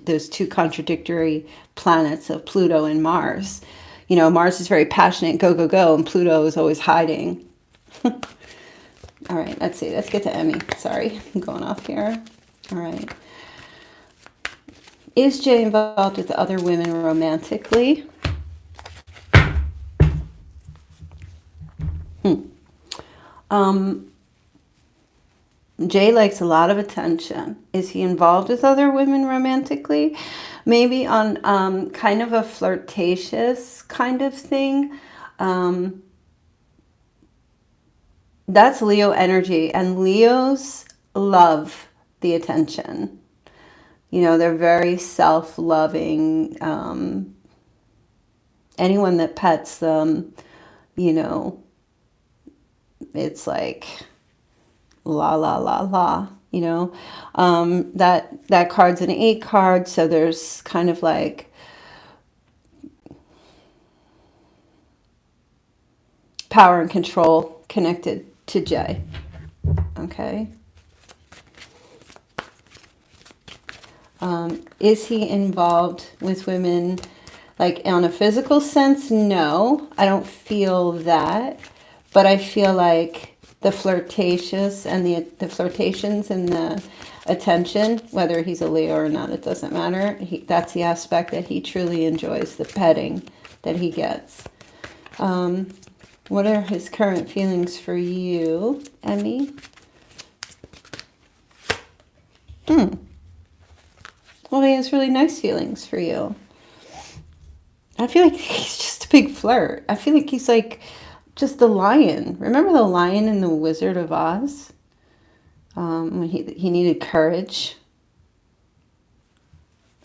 S1: those 2 contradictory planets of Pluto and Mars. Mars is very passionate, go, go, go, and Pluto is always hiding. All right, let's see. Let's get to Emmy. Sorry, I'm going off here. All right. Is Jay involved with other women romantically? Jay likes a lot of attention. Is he involved with other women romantically? Maybe on kind of a flirtatious kind of thing. That's Leo energy, and Leos love the attention. They're very self-loving. Anyone that pets them, it's like la la la la. That card's an 8 card, so there's kind of like power and control connected to Jay. Okay. Is he involved with women like on a physical sense? No, I don't feel that, but I feel like the flirtatious and the flirtations and the attention, whether he's a Leo or not, it doesn't matter. That's the aspect that he truly enjoys, the petting that he gets. What are his current feelings for you, Emmy? Well, he has really nice feelings for you. I feel like he's just a big flirt. I feel like he's like just the lion. Remember the lion in the Wizard of Oz? When he needed courage.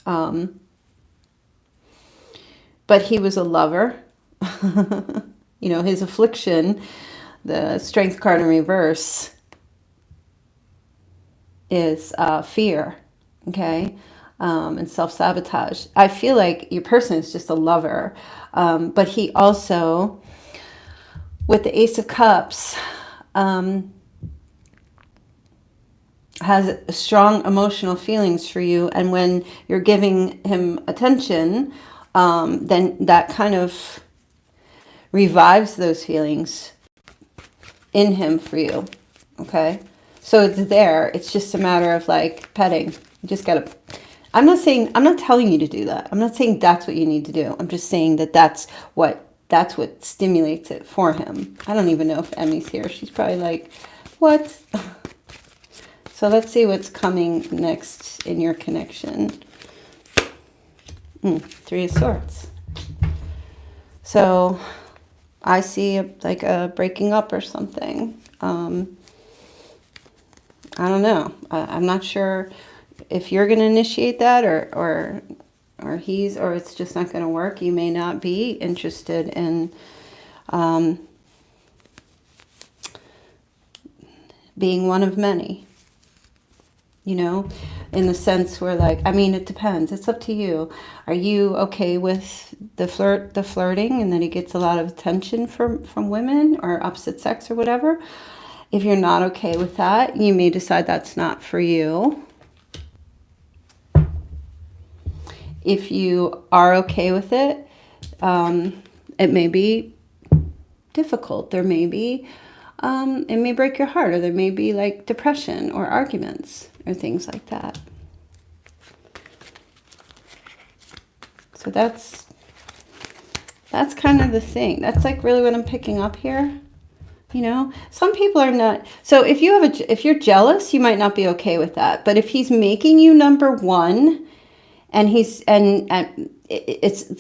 S1: But he was a lover. His affliction the Strength card in reverse is fear, okay, and self-sabotage. I feel like your person is just a lover, but he also, with the Ace of Cups, has strong emotional feelings for you, and when you're giving him attention, then that kind of revives those feelings in him for you, okay? So it's there. It's just a matter of like petting. You just gotta. I'm not telling you to do that. I'm not saying that's what you need to do. I'm just saying that that's what stimulates it for him. I don't even know if Emmy's here. She's probably like, what? So let's see what's coming next in your connection. Three of Swords. So I see like a breaking up or something. I don't know. I'm not sure if you're going to initiate that or it's just not going to work. You may not be interested in being one of many, you know, in the sense where like, I mean, it depends. It's up to you. Are you okay with the flirting and that he gets a lot of attention from women or opposite sex or whatever? If you're not okay with that, you may decide that's not for you. If you are okay with it, it may be difficult. There may be, it may break your heart, or there may be like depression or arguments or things like that. So that's kind of the thing. That's like really what I'm picking up here. You know, some people are not. So if you're jealous, you might not be okay with that. But if he's making you number one, and it's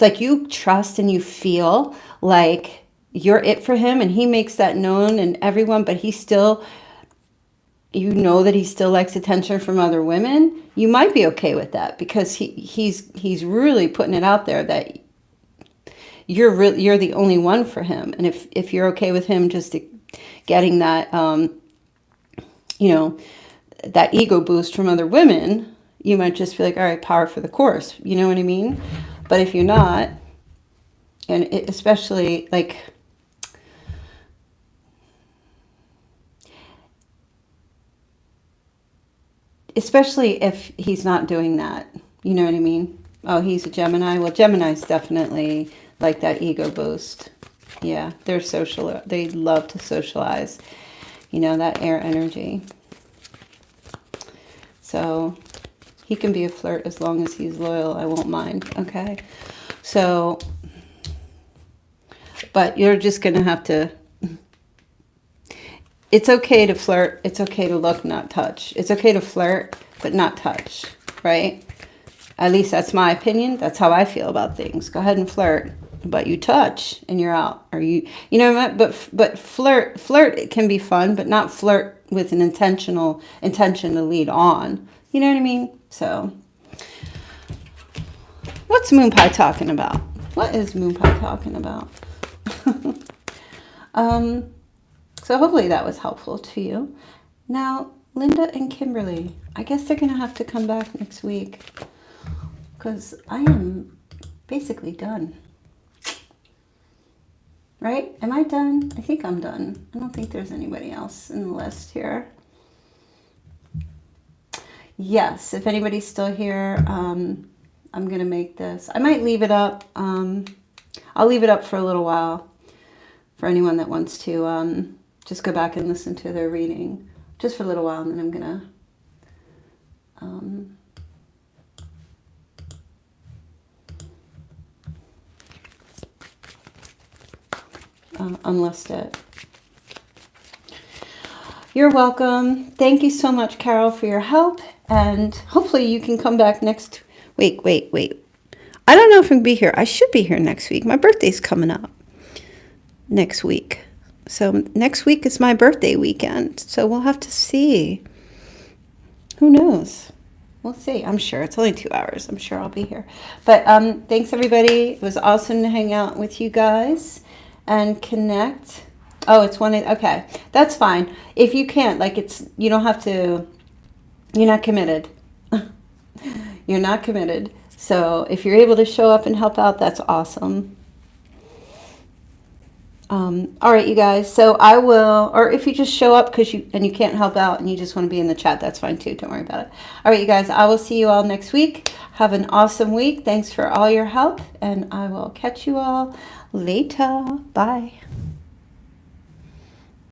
S1: like you trust and you feel like you're it for him, and he makes that known and everyone, but he still, you know that he still likes attention from other women, you might be okay with that because he's really putting it out there that you're the only one for him. And if you're okay with him just getting that, you know, that ego boost from other women, you might just be like, all right, power for the course. You know what I mean? But if you're not, and especially like, especially if he's not doing that, you know what I mean? Oh, he's a Gemini. Well, Gemini's definitely like that ego boost. Yeah, they're social. They love to socialize, you know, that air energy. So he can be a flirt as long as he's loyal. I won't mind. Okay. So, but you're just going to have to, it's okay to flirt. It's okay to look, not touch. It's okay to flirt, but not touch, right? At least that's my opinion. That's how I feel about things. Go ahead and flirt, but you touch and you're out. Or you know what? But flirt can be fun, but not flirt with an intention to lead on. You know what I mean? So, what's Moonpie talking about? What is Moonpie talking about? So hopefully that was helpful to you. Now, Linda and Kimberly, I guess they're going to have to come back next week because I am basically done. Right? Am I done? I think I'm done. I don't think there's anybody else in the list here. Yes, if anybody's still here, I'm going to make this. I might leave it up. I'll leave it up for a little while for anyone that wants to just go back and listen to their reading just for a little while, and then I'm going to unlist it. You're welcome. Thank you so much, Carol, for your help. And hopefully you can come back next... Wait. I don't know if I'm going to be here. I should be here next week. My birthday's coming up next week. So next week is my birthday weekend. So we'll have to see. Who knows? We'll see. I'm sure. It's only 2 hours. I'm sure I'll be here. But thanks, everybody. It was awesome to hang out with you guys and connect. Oh, it's one. Okay, that's fine. If you can't, like, it's, you don't have to. You're not committed. You're not committed. So if you're able to show up and help out, that's awesome. All right, you guys. So I will, or if you just show up because you can't help out and you just want to be in the chat, that's fine too. Don't worry about it. All right, you guys. I will see you all next week. Have an awesome week. Thanks for all your help, and I will catch you all later. Bye.